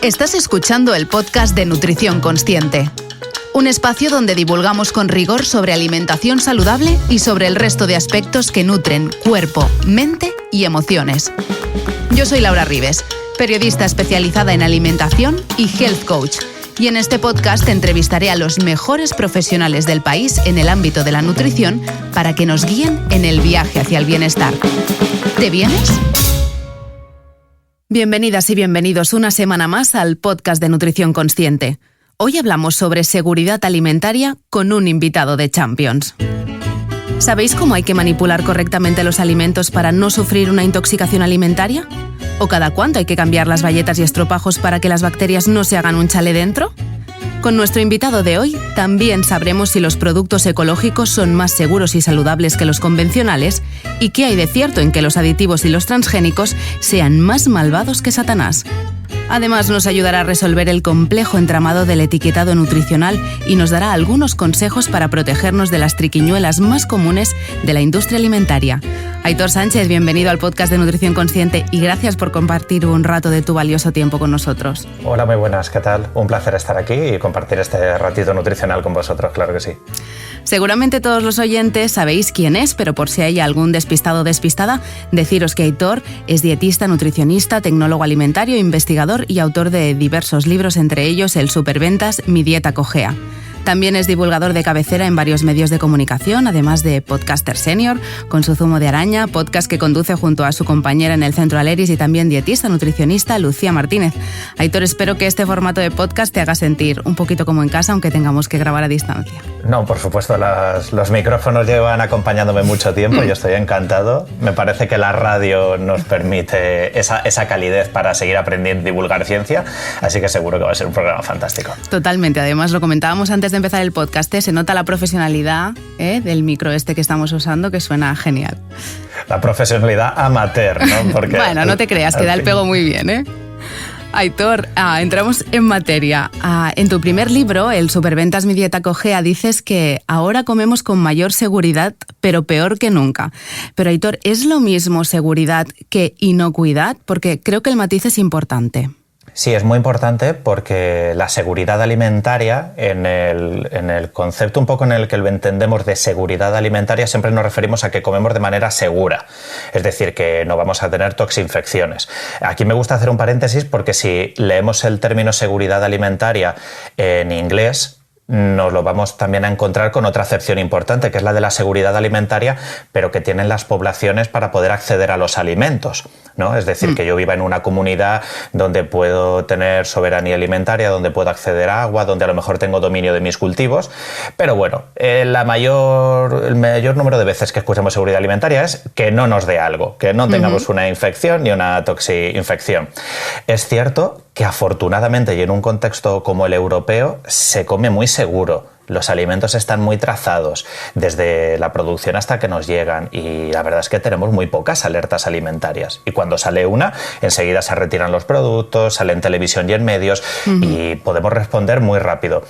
Estás escuchando el podcast de Nutrición Consciente, un espacio donde divulgamos con rigor sobre alimentación saludable y sobre el resto de aspectos que nutren cuerpo, mente y emociones. Yo soy Laura Ribes, periodista especializada en alimentación y health coach, y en este podcast entrevistaré a los mejores profesionales del país en el ámbito de la nutrición para que nos guíen en el viaje hacia el bienestar. ¿Te vienes? Bienvenidas y bienvenidos una semana más al podcast de Nutrición Consciente. Hoy hablamos sobre seguridad alimentaria con un invitado de Champions. ¿Sabéis cómo hay que manipular correctamente los alimentos para no sufrir una intoxicación alimentaria? ¿O cada cuánto hay que cambiar las bayetas y estropajos para que las bacterias no se hagan un chale dentro? Con nuestro invitado de hoy también sabremos si los productos ecológicos son más seguros y saludables que los convencionales y qué hay de cierto en que los aditivos y los transgénicos sean más malvados que Satanás. Además, nos ayudará a resolver el complejo entramado del etiquetado nutricional y nos dará algunos consejos para protegernos de las triquiñuelas más comunes de la industria alimentaria. Aitor Sánchez, bienvenido al podcast de Nutrición Consciente y gracias por compartir un rato de tu valioso tiempo con nosotros. Hola, muy buenas, ¿qué tal? Un placer estar aquí y compartir este ratito nutricional con vosotros, claro que sí. Seguramente todos los oyentes sabéis quién es, pero por si hay algún despistado o despistada, deciros que Aitor es dietista, nutricionista, tecnólogo alimentario, investigador y autor de diversos libros, entre ellos el superventas Mi Dieta Cojea. También es divulgador de cabecera en varios medios de comunicación, además de podcaster senior, con su zumo de araña, podcast que conduce junto a su compañera en el Centro Aleris y también dietista, nutricionista, Lucía Martínez. Aitor, espero que este formato de podcast te haga sentir un poquito como en casa, aunque tengamos que grabar a distancia. No, por supuesto, los micrófonos llevan acompañándome mucho tiempo, yo estoy encantado. Me parece que la radio nos permite esa calidez para seguir aprendiendo y divulgar ciencia, así que seguro que va a ser un programa fantástico. Totalmente, además lo comentábamos antes de empezar el podcast, se nota la profesionalidad del micro que estamos usando, que suena genial. La profesionalidad amateur, ¿no? Porque bueno, no te creas, que da el pego muy bien, ¿eh? Aitor, entramos en materia. En tu primer libro, el Superventas Mi Dieta Cojea, dices que ahora comemos con mayor seguridad, pero peor que nunca. Pero Aitor, ¿es lo mismo seguridad que inocuidad? Porque creo que el matiz es importante. Sí, es muy importante porque la seguridad alimentaria, en el concepto un poco en el que lo entendemos de seguridad alimentaria, siempre nos referimos a que comemos de manera segura, es decir, que no vamos a tener toxinfecciones. Aquí me gusta hacer un paréntesis porque si leemos el término seguridad alimentaria en inglés, nos lo vamos también a encontrar con otra acepción importante, que es la de la seguridad alimentaria, pero que tienen las poblaciones para poder acceder a los alimentos, ¿no? Es decir, que yo viva en una comunidad donde puedo tener soberanía alimentaria, donde puedo acceder a agua, donde a lo mejor tengo dominio de mis cultivos, pero bueno, el mayor número de veces que escuchamos seguridad alimentaria es que no nos dé algo, que no tengamos una infección ni una toxinfección. Es cierto que afortunadamente y en un contexto como el europeo se come muy seguro. Los alimentos están muy trazados, desde la producción hasta que nos llegan, y la verdad es que tenemos muy pocas alertas alimentarias. Y cuando sale una, enseguida se retiran los productos, sale en televisión y en medios, y podemos responder muy rápido.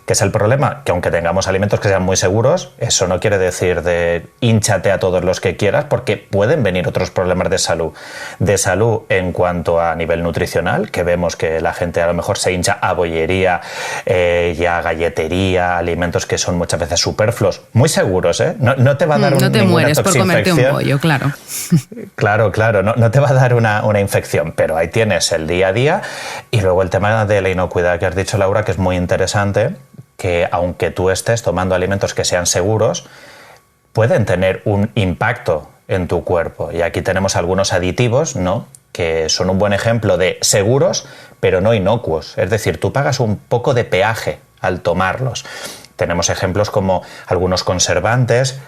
¿Qué es el problema? Que aunque tengamos alimentos que sean muy seguros, eso no quiere decir de hínchate a todos los que quieras, porque pueden venir otros problemas de salud. De salud en cuanto a nivel nutricional, que vemos que la gente a lo mejor se hincha a bollería y a galletería, alimentos que son muchas veces superfluos, muy seguros, ¿eh? No te va a dar no te mueres por comerte un pollo, claro. Claro, no te va a dar una infección, pero ahí tienes el día a día. Y luego el tema de la inocuidad que has dicho, Laura, que es muy interesante, que aunque tú estés tomando alimentos que sean seguros, pueden tener un impacto en tu cuerpo. Y aquí tenemos algunos aditivos, ¿no?, que son un buen ejemplo de seguros, pero no inocuos. Es decir, tú pagas un poco de peaje al tomarlos. Tenemos ejemplos como algunos conservantes,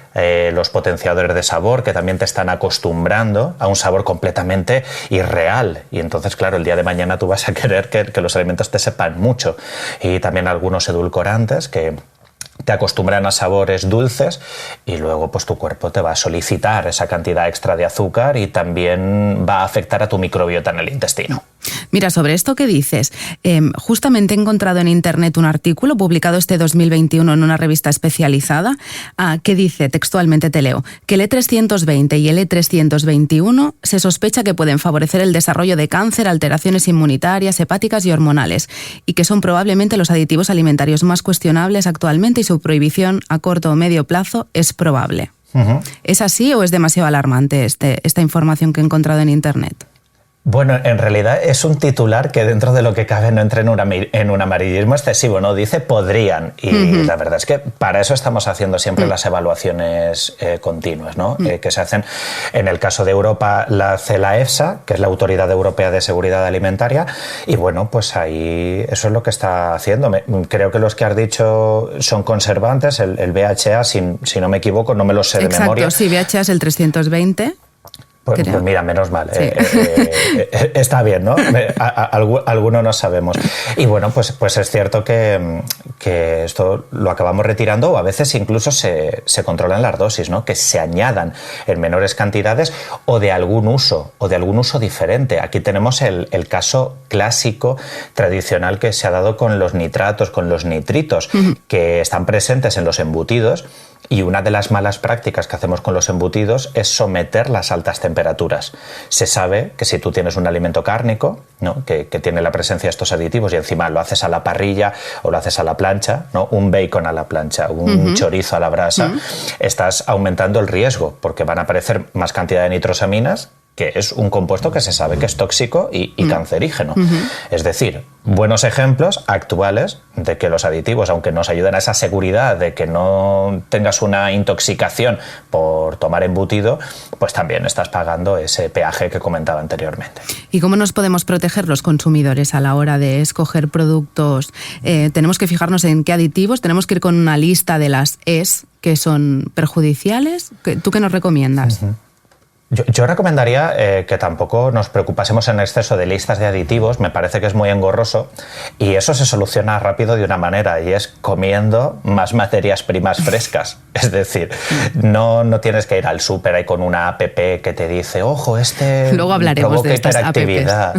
los potenciadores de sabor, que también te están acostumbrando a un sabor completamente irreal. Y entonces, claro, el día de mañana tú vas a querer que los alimentos te sepan mucho. Y también algunos edulcorantes que te acostumbran a sabores dulces y luego pues tu cuerpo te va a solicitar esa cantidad extra de azúcar y también va a afectar a tu microbiota en el intestino. Mira, sobre esto que dices, justamente he encontrado en Internet un artículo publicado este 2021 en una revista especializada que dice, textualmente te leo, que el E320 y el E321 se sospecha que pueden favorecer el desarrollo de cáncer, alteraciones inmunitarias, hepáticas y hormonales, y que son probablemente los aditivos alimentarios más cuestionables actualmente y su prohibición a corto o medio plazo es probable. Uh-huh. ¿Es así o es demasiado alarmante esta información que he encontrado en Internet? Bueno, en realidad es un titular que dentro de lo que cabe no entra en un amarillismo excesivo, ¿no? Dice podrían, y la verdad es que para eso estamos haciendo siempre las evaluaciones continuas, ¿no? Que se hacen, en el caso de Europa la hace la EFSA, que es la Autoridad Europea de Seguridad Alimentaria, y bueno, pues ahí eso es lo que está haciendo. Creo que los que has dicho son conservantes, el BHA, si no me equivoco, no me lo sé de memoria. Exacto, sí, BHA es el 320. Pues mira, menos mal. Sí. Está bien, ¿no? Alguno no sabemos. Y bueno, pues es cierto que esto lo acabamos retirando, o a veces incluso se controlan las dosis, ¿no? Que se añadan en menores cantidades o de algún uso diferente. Aquí tenemos el caso clásico, tradicional, que se ha dado con los nitratos, con los nitritos, que están presentes en los embutidos. Y una de las malas prácticas que hacemos con los embutidos es someterlas a altas temperaturas. Se sabe que si tú tienes un alimento cárnico, ¿no? que tiene la presencia de estos aditivos y encima lo haces a la parrilla o lo haces a la plancha, ¿no? Un bacon a la plancha, un chorizo a la brasa, estás aumentando el riesgo porque van a aparecer más cantidad de nitrosaminas, que es un compuesto que se sabe que es tóxico y cancerígeno. Es decir, buenos ejemplos actuales de que los aditivos, aunque nos ayuden a esa seguridad de que no tengas una intoxicación por tomar embutido, pues también estás pagando ese peaje que comentaba anteriormente. ¿Y cómo nos podemos proteger los consumidores a la hora de escoger productos? ¿Tenemos que fijarnos en qué aditivos? ¿Tenemos que ir con una lista de las ES que son perjudiciales? ¿Tú qué nos recomiendas? Yo recomendaría que tampoco nos preocupásemos en exceso de listas de aditivos, me parece que es muy engorroso y eso se soluciona rápido de una manera y es comiendo más materias primas frescas. Es decir, no tienes que ir al súper ahí con una app que te dice, ojo, luego hablaremos de estas hiperactividad.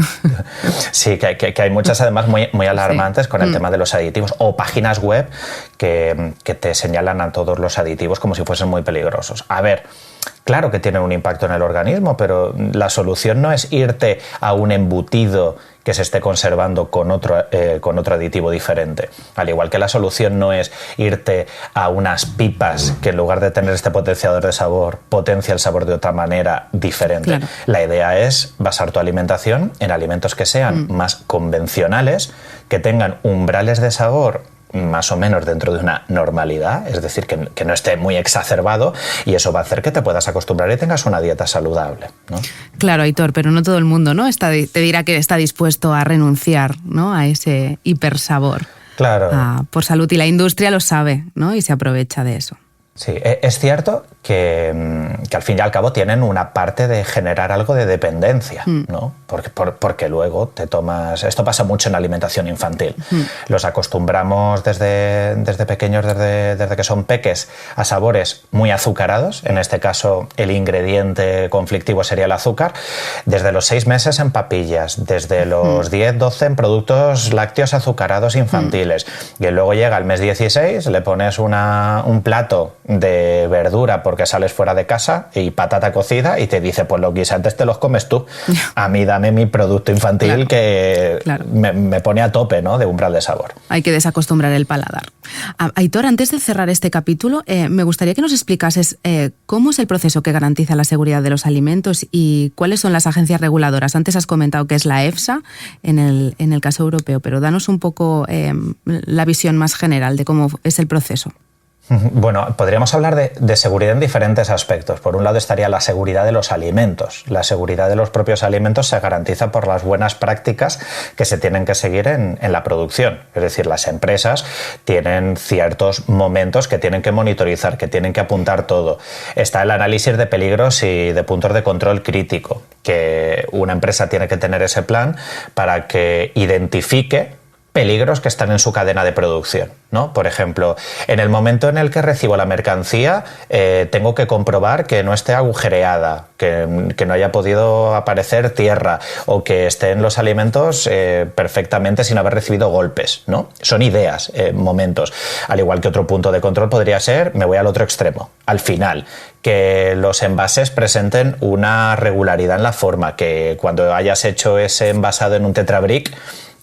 Sí, que hay muchas además muy alarmantes con el tema de los aditivos o páginas web que te señalan a todos los aditivos como si fuesen muy peligrosos. A ver, claro que tienen un impacto en el organismo, pero la solución no es irte a un embutido que se esté conservando con otro aditivo diferente. Al igual que la solución no es irte a unas pipas que en lugar de tener este potenciador de sabor, potencia el sabor de otra manera diferente. Claro. La idea es basar tu alimentación en alimentos que sean más convencionales, que tengan umbrales de sabor más o menos dentro de una normalidad, es decir, que no esté muy exacerbado y eso va a hacer que te puedas acostumbrar y tengas una dieta saludable, ¿no? Claro, Aitor, pero no todo el mundo, ¿no? te dirá que está dispuesto a renunciar, ¿no? A ese hipersabor. Claro. Por salud, y la industria lo sabe, ¿no? Y se aprovecha de eso. Sí, es cierto que al fin y al cabo tienen una parte de generar algo de dependencia, ¿no? Porque luego te tomas... Esto pasa mucho en la alimentación infantil. Los acostumbramos desde pequeños, desde que son peques, a sabores muy azucarados. En este caso, el ingrediente conflictivo sería el azúcar. Desde los 6 meses en papillas, desde los 10, 12 en productos lácteos azucarados infantiles. Y luego llega el mes 16, le pones un plato de verdura porque sales fuera de casa y patata cocida y te dice, pues los guisantes te los comes tú. A mí dame mi producto infantil claro. Me pone a tope, ¿no? De umbral de sabor. Hay que desacostumbrar el paladar. Aitor, antes de cerrar este capítulo, me gustaría que nos explicases cómo es el proceso que garantiza la seguridad de los alimentos y cuáles son las agencias reguladoras. Antes has comentado que es la EFSA en el caso europeo, pero danos un poco la visión más general de cómo es el proceso. Bueno, podríamos hablar de seguridad en diferentes aspectos. Por un lado estaría la seguridad de los alimentos. La seguridad de los propios alimentos se garantiza por las buenas prácticas que se tienen que seguir en la producción. Es decir, las empresas tienen ciertos momentos que tienen que monitorizar, que tienen que apuntar todo. Está el análisis de peligros y de puntos de control crítico, que una empresa tiene que tener ese plan para que identifique peligros que están en su cadena de producción, ¿no? Por ejemplo, en el momento en el que recibo la mercancía, tengo que comprobar que no esté agujereada, que no haya podido aparecer tierra o que estén los alimentos perfectamente sin haber recibido golpes, ¿no? Son ideas, momentos. Al igual que otro punto de control podría ser, me voy al otro extremo, al final, que los envases presenten una regularidad en la forma, que cuando hayas hecho ese envasado en un Tetra Brick,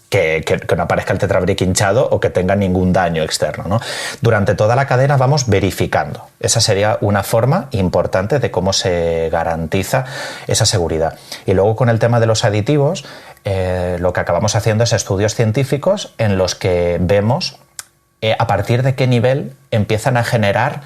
que no aparezca el Tetra Brick hinchado o que tenga ningún daño externo, ¿no? Durante toda la cadena vamos verificando. Esa sería una forma importante de cómo se garantiza esa seguridad. Y luego con el tema de los aditivos, lo que acabamos haciendo es estudios científicos en los que vemos a partir de qué nivel empiezan a generar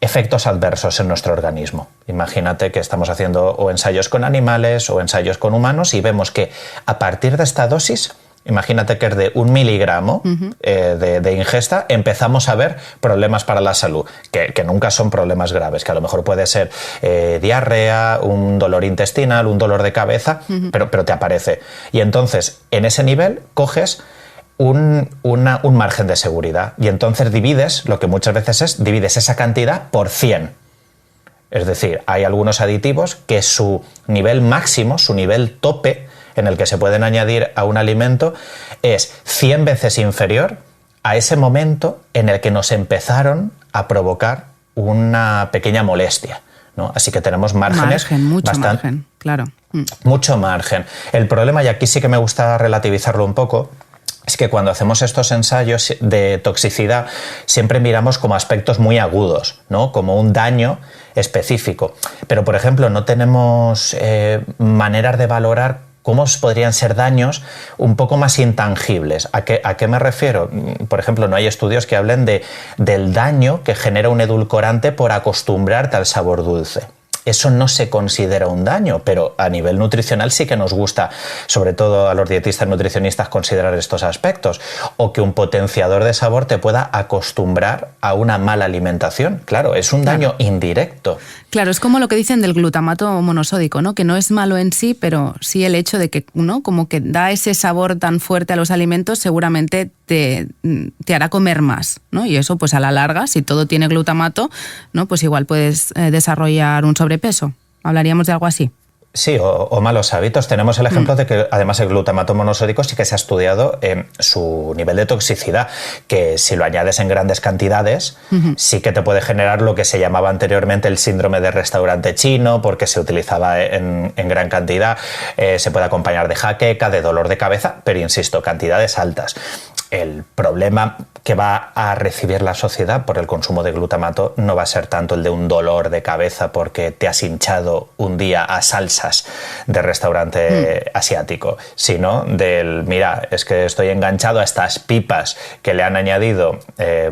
efectos adversos en nuestro organismo. Imagínate que estamos haciendo o ensayos con animales o ensayos con humanos y vemos que a partir de esta dosis, imagínate que es de 1 miligramo de ingesta, empezamos a ver problemas para la salud, que nunca son problemas graves, que a lo mejor puede ser diarrea, un dolor intestinal, un dolor de cabeza, pero te aparece. Y entonces, en ese nivel, coges un margen de seguridad y entonces divides, lo que muchas veces divides esa cantidad por 100. Es decir, hay algunos aditivos que su nivel máximo, su nivel tope, en el que se pueden añadir a un alimento, es 100 veces inferior a ese momento en el que nos empezaron a provocar una pequeña molestia, ¿no? Así que tenemos márgenes. Mucho margen, claro. Mucho margen. El problema, y aquí sí que me gusta relativizarlo un poco, es que cuando hacemos estos ensayos de toxicidad siempre miramos como aspectos muy agudos, ¿no? Como un daño específico. Pero, por ejemplo, no tenemos maneras de valorar cómo podrían ser daños un poco más intangibles. ¿A qué me refiero? Por ejemplo, no hay estudios que hablen del daño que genera un edulcorante por acostumbrarte al sabor dulce. Eso no se considera un daño, pero a nivel nutricional sí que nos gusta, sobre todo a los dietistas nutricionistas, considerar estos aspectos. O que un potenciador de sabor te pueda acostumbrar a una mala alimentación. Claro, es un daño indirecto. Claro, es como lo que dicen del glutamato monosódico, ¿no? Que no es malo en sí, pero sí el hecho de que, ¿no?, como que da ese sabor tan fuerte a los alimentos, seguramente te hará comer más, ¿no? Y eso, pues a la larga, si todo tiene glutamato, ¿no?, pues igual puedes desarrollar un sobrepeso. ¿Hablaríamos de algo así? Sí, o malos hábitos. Tenemos el ejemplo de que además el glutamato monosódico sí que se ha estudiado en su nivel de toxicidad, que si lo añades en grandes cantidades sí que te puede generar lo que se llamaba anteriormente el síndrome de restaurante chino, porque se utilizaba en gran cantidad, se puede acompañar de jaqueca, de dolor de cabeza, pero insisto, cantidades altas. El problema que va a recibir la sociedad por el consumo de glutamato no va a ser tanto el de un dolor de cabeza porque te has hinchado un día a salsas de restaurante asiático, sino del, mira, es que estoy enganchado a estas pipas que le han añadido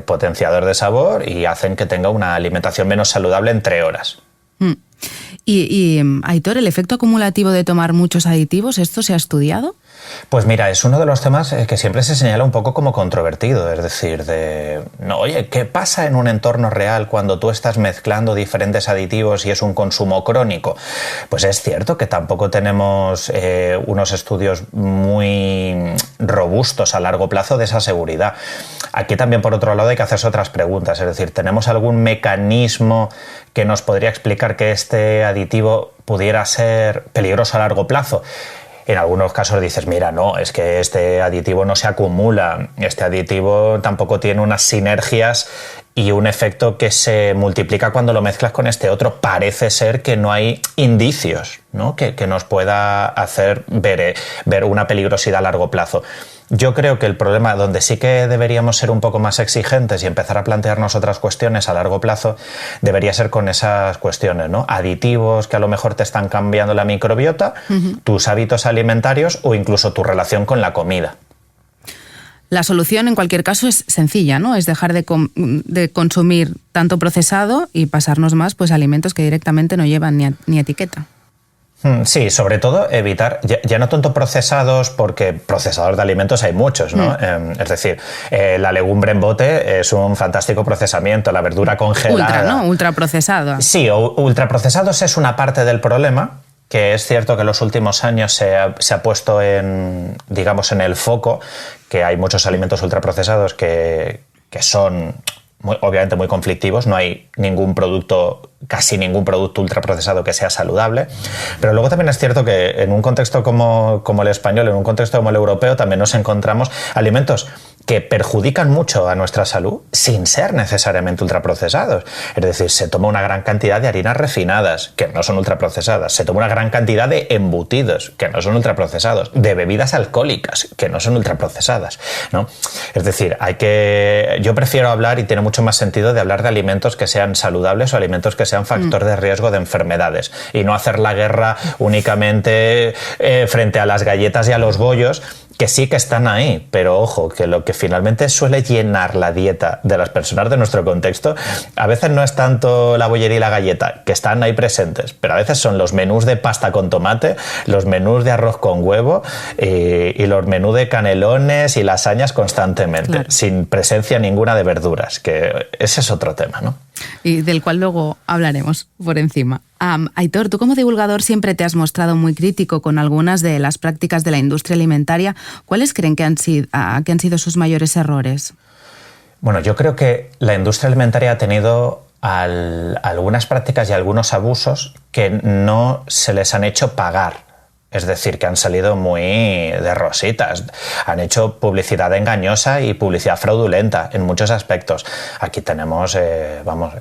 potenciador de sabor y hacen que tenga una alimentación menos saludable en 3 horas. Y Aitor, ¿el efecto acumulativo de tomar muchos aditivos, esto se ha estudiado? Pues mira, es uno de los temas que siempre se señala un poco como controvertido, es decir, oye, ¿qué pasa en un entorno real cuando tú estás mezclando diferentes aditivos y es un consumo crónico? Pues es cierto que tampoco tenemos unos estudios muy robustos a largo plazo de esa seguridad. Aquí también, por otro lado, hay que hacerse otras preguntas, es decir, ¿tenemos algún mecanismo que nos podría explicar que este aditivo pudiera ser peligroso a largo plazo? En algunos casos dices, mira, no, es que este aditivo no se acumula, este aditivo tampoco tiene unas sinergias y un efecto que se multiplica cuando lo mezclas con este otro. Parece ser que no hay indicios, ¿no?, que nos pueda hacer ver una peligrosidad a largo plazo. Yo creo que el problema donde sí que deberíamos ser un poco más exigentes y empezar a plantearnos otras cuestiones a largo plazo debería ser con esas cuestiones, ¿no? Aditivos que a lo mejor te están cambiando la microbiota, tus hábitos alimentarios o incluso tu relación con la comida. La solución, en cualquier caso, es sencilla, ¿no? Es dejar de consumir tanto procesado y pasarnos más, pues, a alimentos que directamente no llevan ni etiqueta. Sí, sobre todo evitar, ya no tanto procesados, porque procesadores de alimentos hay muchos, ¿no? Es decir, la legumbre en bote es un fantástico procesamiento, la verdura congelada. Ultraprocesado. Sí, ultraprocesados es una parte del problema, que es cierto que en los últimos años se ha puesto en el foco, que hay muchos alimentos ultraprocesados que son obviamente muy conflictivos. No hay casi ningún producto ultraprocesado que sea saludable, pero luego también es cierto que en un contexto como el español, en un contexto como el europeo, también nos encontramos alimentos que perjudican mucho a nuestra salud sin ser necesariamente ultraprocesados. Es decir, se toma una gran cantidad de harinas refinadas, que no son ultraprocesadas, se toma una gran cantidad de embutidos, que no son ultraprocesados, de bebidas alcohólicas, que no son ultraprocesadas, ¿no? Es decir, yo prefiero hablar, y tiene mucho más sentido, de hablar de alimentos que sean saludables o alimentos que sean factor de riesgo de enfermedades, y no hacer la guerra únicamente frente a las galletas y a los bollos, que sí que están ahí, pero ojo, que lo que finalmente suele llenar la dieta de las personas de nuestro contexto a veces no es tanto la bollería y la galleta, que están ahí presentes, pero a veces son los menús de pasta con tomate, los menús de arroz con huevo y los menús de canelones y lasañas constantemente, claro, sin presencia ninguna de verduras, que ese es otro tema, ¿no? Y del cual luego hablaremos por encima. Aitor, tú como divulgador siempre te has mostrado muy crítico con algunas de las prácticas de la industria alimentaria. ¿Cuáles creen que han sido sus mayores errores? Bueno, yo creo que la industria alimentaria ha tenido algunas prácticas y algunos abusos que no se les han hecho pagar. Es decir, que han salido muy de rositas. Han hecho publicidad engañosa y publicidad fraudulenta en muchos aspectos. Aquí tenemos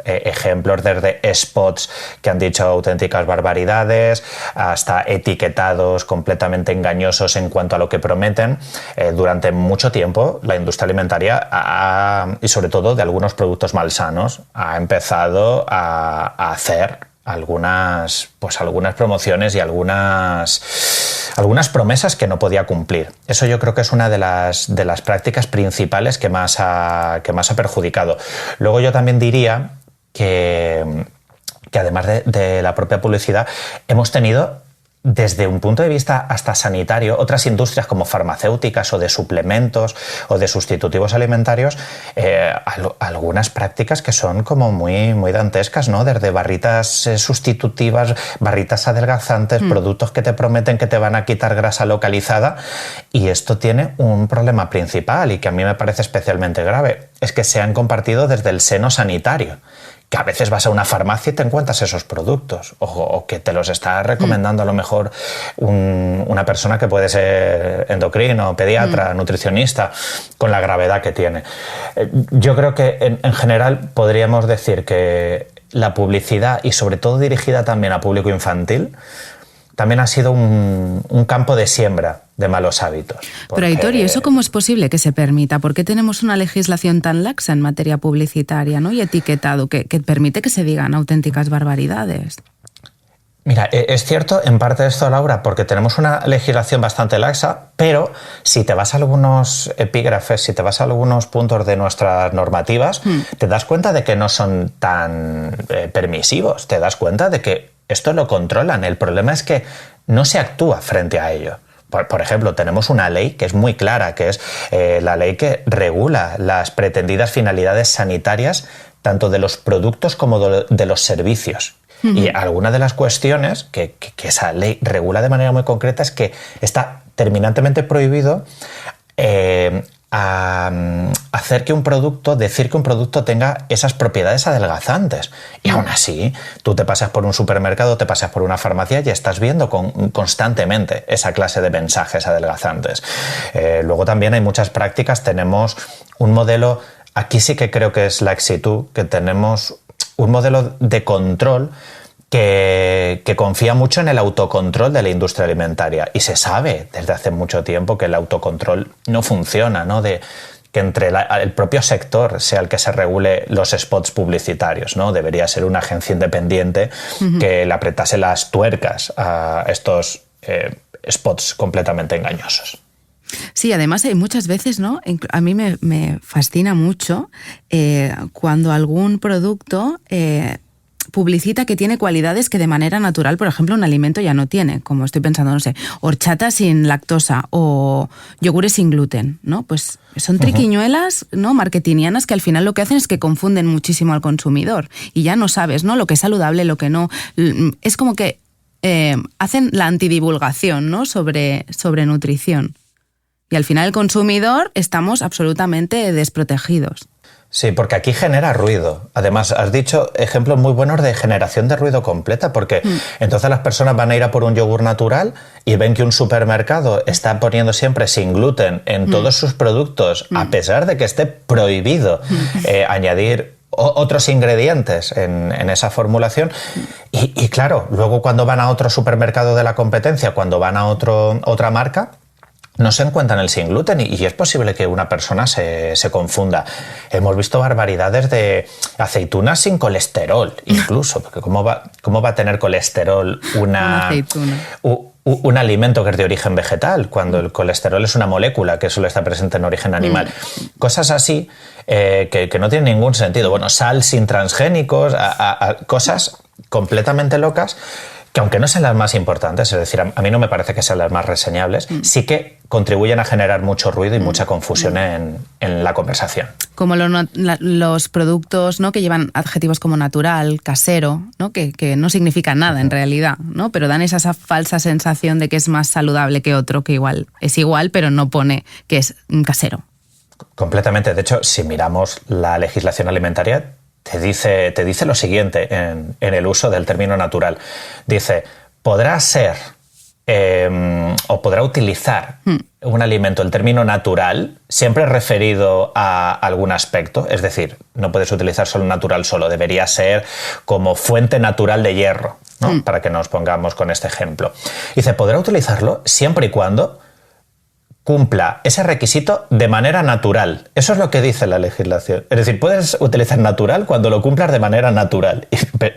ejemplos desde spots que han dicho auténticas barbaridades hasta etiquetados completamente engañosos en cuanto a lo que prometen. Durante mucho tiempo la industria alimentaria y sobre todo de algunos productos malsanos ha empezado a hacer algunas promociones y algunas promesas que no podía cumplir. Eso yo creo que es una de las prácticas principales que más ha perjudicado. Luego yo también diría que además de la propia publicidad, hemos tenido, desde un punto de vista hasta sanitario, otras industrias como farmacéuticas o de suplementos o de sustitutivos alimentarios, algunas prácticas que son como muy, muy dantescas, ¿no? Desde barritas sustitutivas, barritas adelgazantes, productos que te prometen que te van a quitar grasa localizada, y esto tiene un problema principal y que a mí me parece especialmente grave, es que se han compartido desde el seno sanitario, que a veces vas a una farmacia y te encuentras esos productos, o que te los está recomendando a lo mejor una persona que puede ser endocrino, pediatra, nutricionista, con la gravedad que tiene. Yo creo que en general podríamos decir que la publicidad, y sobre todo dirigida también a público infantil, también ha sido un campo de siembra de malos hábitos. Pero Aitor, ¿y eso cómo es posible que se permita? ¿Por qué tenemos una legislación tan laxa en materia publicitaria, ¿no? y etiquetado que permite que se digan auténticas barbaridades? Mira, es cierto en parte esto, Laura, porque tenemos una legislación bastante laxa, pero si te vas a algunos epígrafes, si te vas a algunos puntos de nuestras normativas, te das cuenta de que no son tan permisivos, te das cuenta de que esto lo controlan. El problema es que no se actúa frente a ello. Por ejemplo, tenemos una ley que es muy clara, que es la ley que regula las pretendidas finalidades sanitarias tanto de los productos como de los servicios. Y alguna de las cuestiones que esa ley regula de manera muy concreta es que está terminantemente prohibido decir que un producto tenga esas propiedades adelgazantes. Y aún así, tú te pasas por un supermercado, te pasas por una farmacia y estás viendo constantemente esa clase de mensajes adelgazantes. Luego también hay muchas prácticas. Tenemos un modelo, aquí sí que creo que es la exitud, que tenemos un modelo de control que confía mucho en el autocontrol de la industria alimentaria, y se sabe desde hace mucho tiempo que el autocontrol no funciona, ¿no? Que entre el propio sector sea el que se regule los spots publicitarios, ¿no? Debería ser una agencia independiente que le apretase las tuercas a estos spots completamente engañosos. Sí, además hay muchas veces, ¿no? A mí me fascina mucho cuando algún producto publicita que tiene cualidades que de manera natural, por ejemplo, un alimento ya no tiene, como estoy pensando, no sé, horchata sin lactosa o yogures sin gluten, ¿no? Pues son triquiñuelas, ¿no? marketingianas, que al final lo que hacen es que confunden muchísimo al consumidor y ya no sabes, ¿no? Lo que es saludable, lo que no. Es como que hacen la antidivulgación, ¿no? sobre nutrición. Y al final el consumidor estamos absolutamente desprotegidos. Sí, porque aquí genera ruido. Además, has dicho ejemplos muy buenos de generación de ruido completa, porque entonces las personas van a ir a por un yogur natural y ven que un supermercado está poniendo siempre sin gluten en todos sus productos, a pesar de que esté prohibido añadir otros ingredientes en esa formulación. Y claro, luego cuando van a otro supermercado de la competencia, cuando van a otra marca, no se encuentran el sin gluten y es posible que una persona se confunda. Hemos visto barbaridades de aceitunas sin colesterol, incluso, porque ¿cómo va a tener colesterol una aceituna? Un alimento que es de origen vegetal, cuando el colesterol es una molécula que solo está presente en origen animal. Cosas así que no tienen ningún sentido. Bueno, sal sin transgénicos, cosas completamente locas, que aunque no sean las más importantes, es decir, a mí no me parece que sean las más reseñables, sí que contribuyen a generar mucho ruido y mucha confusión en la conversación. Como los productos, ¿no?, que llevan adjetivos como natural, casero, ¿no?, que no significan nada en realidad, ¿no?, pero dan esa falsa sensación de que es más saludable que otro, que igual es igual, pero no pone que es casero. Completamente. De hecho, si miramos la legislación alimentaria, te dice lo siguiente en el uso del término natural. Dice, podrá ser o podrá utilizar un alimento, el término natural, siempre referido a algún aspecto. Es decir, no puedes utilizar solo natural solo, debería ser como fuente natural de hierro, ¿no? Para que nos pongamos con este ejemplo. Dice, podrá utilizarlo siempre y cuando cumpla ese requisito de manera natural. Eso es lo que dice la legislación. Es decir, puedes utilizar natural cuando lo cumplas de manera natural.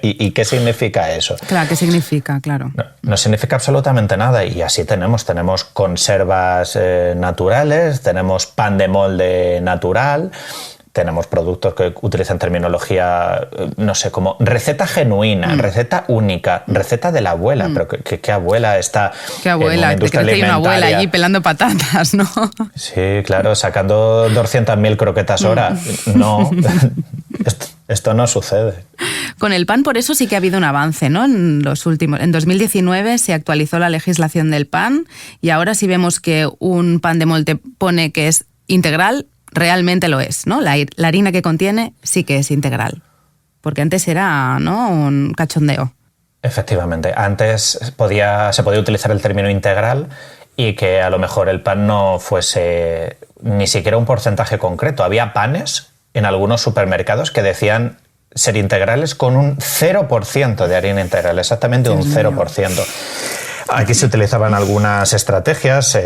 ¿Y qué significa eso? Claro, ¿qué significa? Claro. No significa absolutamente nada. Y así tenemos conservas naturales, tenemos pan de molde natural, tenemos productos que utilizan terminología, no sé, como receta genuina, receta única, receta de la abuela. Pero ¿qué abuela está? ¿Qué abuela? Te crees que hay una abuela allí pelando patatas, ¿no? Sí, claro, sacando 200.000 croquetas hora. No, esto no sucede. Con el pan, por eso sí que ha habido un avance, ¿no? En 2019 se actualizó la legislación del pan y ahora si vemos que un pan de molde pone que es integral, realmente lo es, ¿no? La harina que contiene sí que es integral. Porque antes era, ¿no?, un cachondeo. Efectivamente. Antes se podía utilizar el término integral y que a lo mejor el pan no fuese ni siquiera un porcentaje concreto. Había panes en algunos supermercados que decían ser integrales con un 0% de harina integral, exactamente un 0%. Aquí se utilizaban algunas estrategias,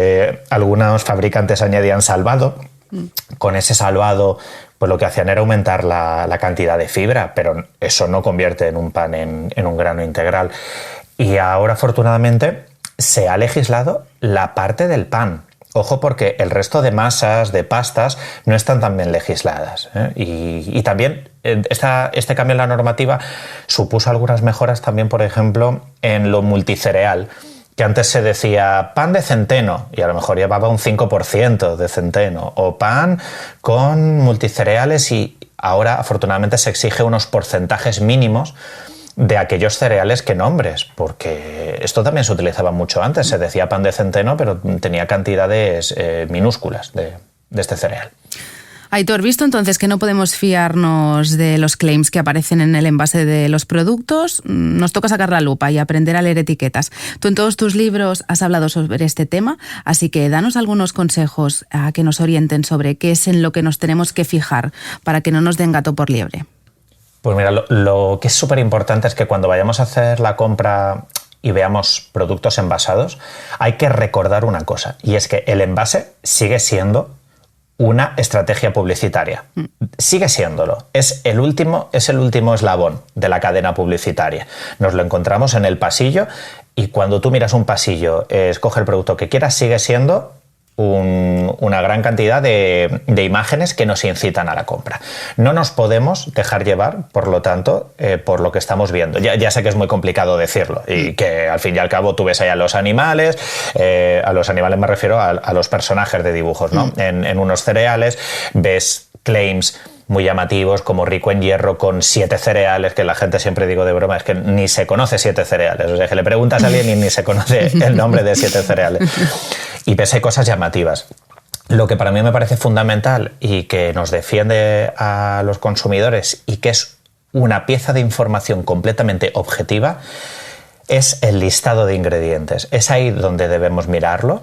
algunos fabricantes añadían salvado. Con ese salvado, pues lo que hacían era aumentar la cantidad de fibra, pero eso no convierte en un pan en un grano integral. Y ahora, afortunadamente, se ha legislado la parte del pan. Ojo, porque el resto de masas, de pastas, no están tan bien legisladas, ¿eh? Y también este cambio en la normativa supuso algunas mejoras también, por ejemplo, en lo multicereal, que antes se decía pan de centeno y a lo mejor llevaba un 5% de centeno, o pan con multicereales, y ahora afortunadamente se exige unos porcentajes mínimos de aquellos cereales que nombres, porque esto también se utilizaba mucho antes, se decía pan de centeno pero tenía cantidades minúsculas de este cereal. Aitor, visto entonces que no podemos fiarnos de los claims que aparecen en el envase de los productos, nos toca sacar la lupa y aprender a leer etiquetas. Tú en todos tus libros has hablado sobre este tema, así que danos algunos consejos a que nos orienten sobre qué es en lo que nos tenemos que fijar para que no nos den gato por liebre. Pues mira, lo que es súper importante es que cuando vayamos a hacer la compra y veamos productos envasados, hay que recordar una cosa, y es que el envase sigue siendo una estrategia publicitaria. Sigue siéndolo. Es el último eslabón de la cadena publicitaria. Nos lo encontramos en el pasillo y cuando tú miras un pasillo, escoge el producto que quieras, sigue siendo una gran cantidad de imágenes que nos incitan a la compra. No nos podemos dejar llevar, por lo tanto, por lo que estamos viendo. Ya sé que es muy complicado decirlo y que al fin y al cabo tú ves ahí a los animales me refiero a los personajes de dibujos, ¿no? En unos cereales ves claims muy llamativos, como rico en hierro, con 7 cereales, que la gente siempre digo de broma, es que ni se conoce 7 cereales. O sea, que le preguntas a alguien y ni se conoce el nombre de 7 cereales. Y ves, hay cosas llamativas. Lo que para mí me parece fundamental y que nos defiende a los consumidores y que es una pieza de información completamente objetiva es el listado de ingredientes. Es ahí donde debemos mirarlo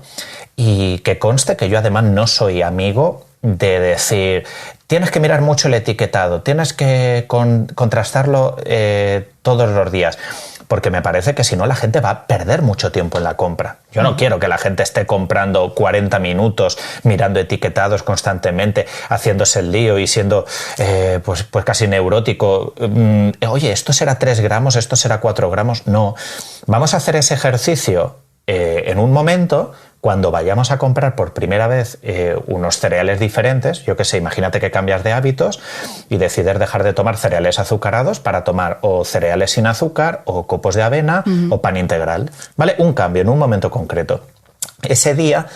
y que conste que yo además no soy amigo de decir tienes que mirar mucho el etiquetado, tienes que contrastarlo todos los días. Porque me parece que si no la gente va a perder mucho tiempo en la compra. Yo no quiero que la gente esté comprando 40 minutos, mirando etiquetados constantemente, haciéndose el lío y siendo pues casi neurótico. Oye, ¿esto será 3 gramos? ¿Esto será 4 gramos? No. Vamos a hacer ese ejercicio en un momento cuando vayamos a comprar por primera vez unos cereales diferentes. Yo qué sé, imagínate que cambias de hábitos y decides dejar de tomar cereales azucarados para tomar o cereales sin azúcar o copos de avena o pan integral, ¿vale? Un cambio en un momento concreto. Ese día,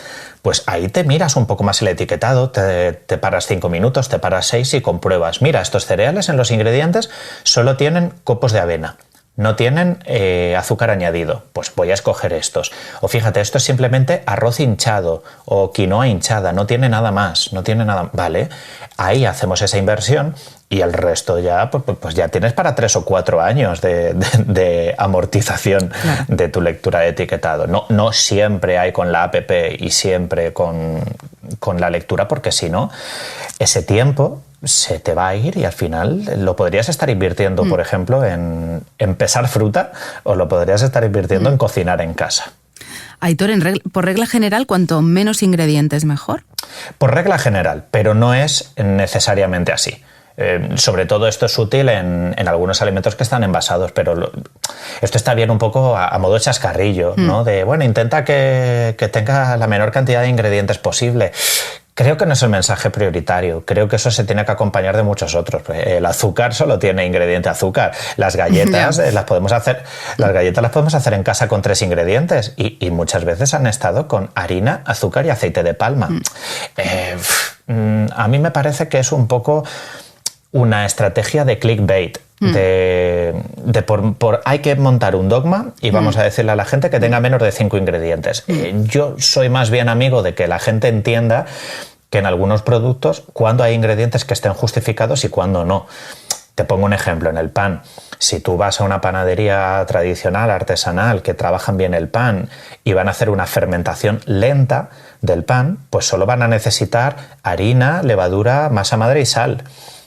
pues ahí te miras un poco más el etiquetado, te paras 5 minutos, te paras 6 y compruebas. Mira, estos cereales en los ingredientes solo tienen copos de avena. No tienen azúcar añadido, pues voy a escoger estos. O fíjate, esto es simplemente arroz hinchado o quinoa hinchada, no tiene nada más, no tiene nada. Vale, ahí hacemos esa inversión y el resto ya, pues ya tienes para 3 o 4 años de amortización, claro, de tu lectura de etiquetado. No siempre hay con la app y siempre con la lectura, porque si no, ese tiempo se te va a ir y al final lo podrías estar invirtiendo, por ejemplo, en pesar fruta o lo podrías estar invirtiendo en cocinar en casa. Aitor, por regla general, cuanto menos ingredientes, mejor. Por regla general, pero no es necesariamente así. Sobre todo esto es útil en algunos alimentos que están envasados, pero esto está bien un poco a modo de chascarrillo, ¿no? De, bueno, intenta que tenga la menor cantidad de ingredientes posible. Creo que no es el mensaje prioritario. Creo que eso se tiene que acompañar de muchos otros. El azúcar solo tiene ingrediente azúcar. Las galletas las podemos hacer en casa con 3 ingredientes y muchas veces han estado con harina, azúcar y aceite de palma. A mí me parece que es un poco una estrategia de clickbait. Hay que montar un dogma y vamos a decirle a la gente que tenga menos de 5 ingredientes. Yo soy más bien amigo de que la gente entienda que en algunos productos cuándo hay ingredientes que estén justificados y cuándo no. Te pongo un ejemplo, en el pan. Si tú vas a una panadería tradicional, artesanal, que trabajan bien el pan y van a hacer una fermentación lenta del pan, pues solo van a necesitar harina, levadura, masa madre y sal.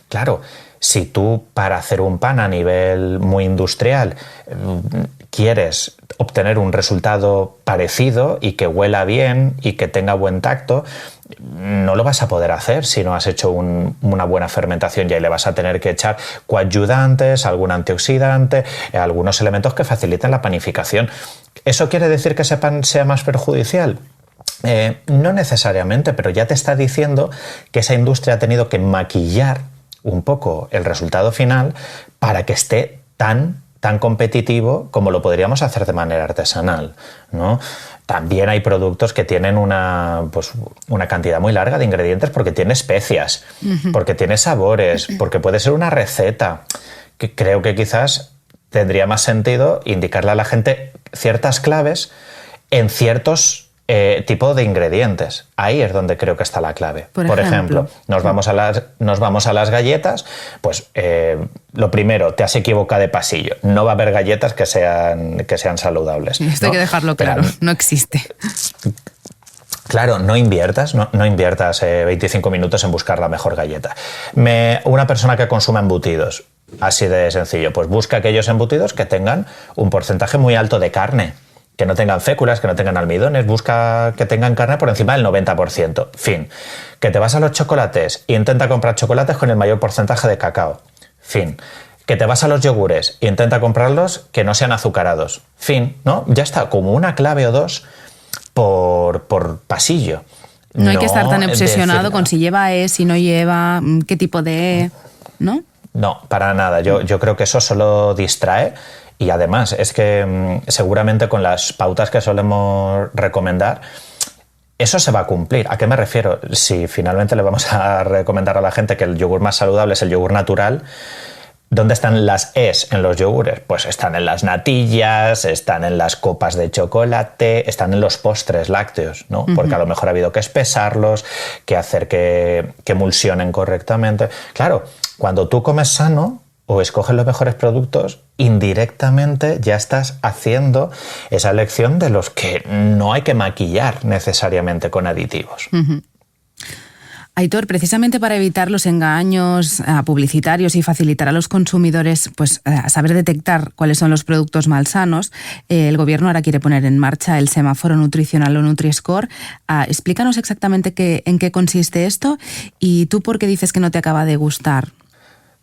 Claro, si tú para hacer un pan a nivel muy industrial quieres obtener un resultado parecido y que huela bien y que tenga buen tacto, no lo vas a poder hacer si no has hecho una buena fermentación, y ahí le vas a tener que echar coadyuvantes, algún antioxidante, algunos elementos que faciliten la panificación. ¿Eso quiere decir que ese pan sea más perjudicial? No necesariamente, pero ya te está diciendo que esa industria ha tenido que maquillar un poco el resultado final para que esté tan competitivo como lo podríamos hacer de manera artesanal, ¿no? También hay productos que tienen una cantidad muy larga de ingredientes porque tiene especias, porque tiene sabores, porque puede ser una receta. Que creo que quizás tendría más sentido indicarle a la gente ciertas claves en ciertos tipo de ingredientes. Ahí es donde creo que está la clave. Por ejemplo, nos vamos a las galletas, pues lo primero, te has equivocado de pasillo. No va a haber galletas que sean saludables. Esto hay que dejarlo claro, no existe. Claro, no inviertas 25 minutos en buscar la mejor galleta. Una persona que consuma embutidos, así de sencillo, pues busca aquellos embutidos que tengan un porcentaje muy alto de carne, que no tengan féculas, que no tengan almidones, busca que tengan carne por encima del 90%. Fin. Que te vas a los chocolates e intenta comprar chocolates con el mayor porcentaje de cacao. Fin. Que te vas a los yogures e intenta comprarlos que no sean azucarados. Fin, ¿no? Ya está, como una clave o dos por pasillo. No hay que estar tan obsesionado con si lleva si no lleva, qué tipo de ¿no? No, para nada. Yo creo que eso solo distrae. Y además es que seguramente con las pautas que solemos recomendar eso se va a cumplir. ¿A qué me refiero? Si finalmente le vamos a recomendar a la gente que el yogur más saludable es el yogur natural, ¿dónde están las E's en los yogures? Pues están en las natillas, están en las copas de chocolate, están en los postres lácteos, ¿no? Porque a lo mejor ha habido que espesarlos, que hacer que emulsionen correctamente. Claro, cuando tú comes sano o escoges los mejores productos, indirectamente ya estás haciendo esa elección de los que no hay que maquillar necesariamente con aditivos. Aitor, precisamente para evitar los engaños publicitarios y facilitar a los consumidores saber detectar cuáles son los productos malsanos, el Gobierno ahora quiere poner en marcha el semáforo nutricional o Nutri-Score. Explícanos exactamente en qué consiste esto y tú por qué dices que no te acaba de gustar.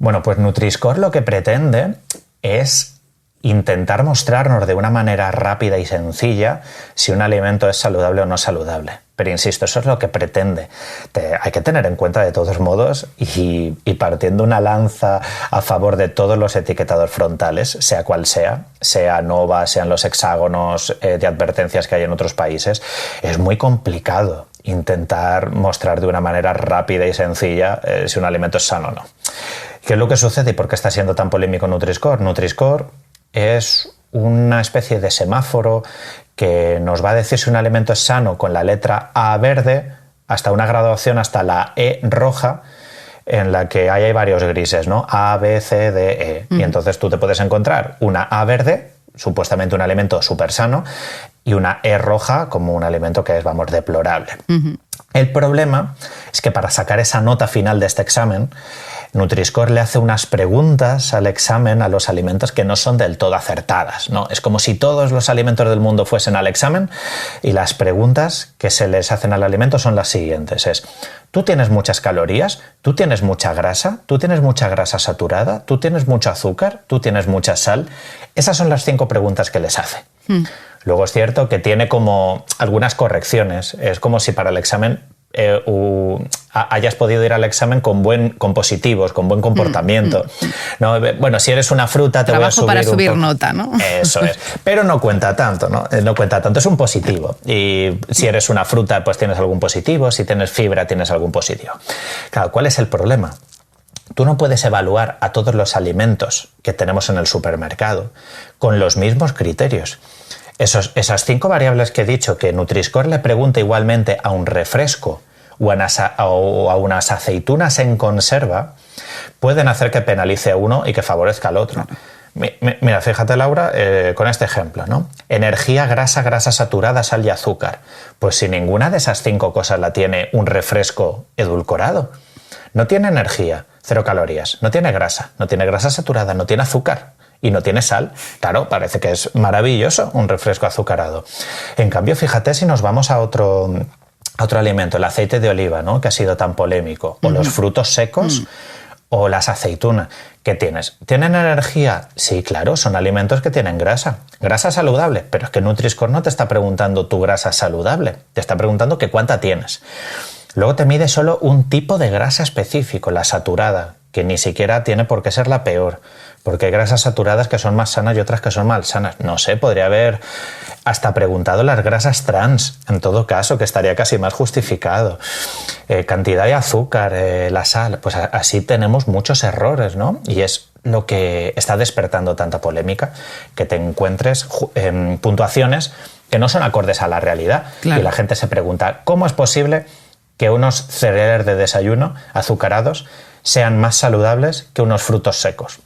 Bueno, pues Nutri-Score lo que pretende es intentar mostrarnos de una manera rápida y sencilla si un alimento es saludable o no saludable. Pero insisto, eso es lo que pretende. Hay que tener en cuenta de todos modos y partiendo una lanza a favor de todos los etiquetados frontales, sea cual sea Nova, sean los hexágonos de advertencias que hay en otros países, es muy complicado intentar mostrar de una manera rápida y sencilla si un alimento es sano o no. ¿Qué es lo que sucede y por qué está siendo tan polémico Nutri-Score? Nutri-Score es una especie de semáforo que nos va a decir si un alimento es sano con la letra A verde hasta una graduación hasta la E roja, en la que hay varios grises, ¿no? A, B, C, D, E. Y entonces tú te puedes encontrar una A verde, supuestamente un alimento súper sano, y una E roja como un alimento que es, deplorable. El problema es que para sacar esa nota final de este examen, Nutri-Score le hace unas preguntas al examen a los alimentos que no son del todo acertadas, ¿no? Es como si todos los alimentos del mundo fuesen al examen y las preguntas que se les hacen al alimento son las siguientes. ¿Tú tienes muchas calorías? ¿Tú tienes mucha grasa? ¿Tú tienes mucha grasa saturada? ¿Tú tienes mucho azúcar? ¿Tú tienes mucha sal? Esas son las 5 preguntas que les hace. Luego es cierto que tiene como algunas correcciones. Es como si para el examen hayas podido ir al examen con positivos, con buen comportamiento. ¿No? Bueno, si eres una fruta te Trabajo voy a subir para subir nota, ¿no? Eso es. Pero no cuenta tanto, ¿no? No cuenta tanto, es un positivo. Y si eres una fruta, pues tienes algún positivo. Si tienes fibra, tienes algún positivo. Claro, ¿cuál es el problema? Tú no puedes evaluar a todos los alimentos que tenemos en el supermercado con los mismos criterios. Esas 5 variables que he dicho que Nutri-Score le pregunta igualmente a un refresco o a unas aceitunas en conserva pueden hacer que penalice a uno y que favorezca al otro. Mira, fíjate, Laura, con este ejemplo, ¿no? Energía, grasa saturada, sal y azúcar. Pues si ninguna de esas 5 cosas la tiene un refresco edulcorado. No tiene energía, 0 calorías, no tiene grasa saturada, no tiene azúcar y no tiene sal. Claro, parece que es maravilloso un refresco azucarado. En cambio, fíjate si nos vamos a otro alimento, el aceite de oliva, ¿no? Que ha sido tan polémico, o los frutos secos o las aceitunas. ¿Qué tienes? ¿Tienen energía? Sí, claro, son alimentos que tienen grasa saludable, pero es que Nutri-Score no te está preguntando tu grasa saludable, te está preguntando que cuánta tienes. Luego te mide solo un tipo de grasa específico, la saturada, que ni siquiera tiene por qué ser la peor, porque hay grasas saturadas que son más sanas y otras que son mal sanas. No sé, podría haber hasta preguntado las grasas trans, en todo caso, que estaría casi más justificado. Cantidad de azúcar, la sal, pues así tenemos muchos errores, ¿no? Y es lo que está despertando tanta polémica, que te encuentres puntuaciones que no son acordes a la realidad. Claro. Y la gente se pregunta, ¿cómo es posible que unos cereales de desayuno azucarados sean más saludables que unos frutos secos?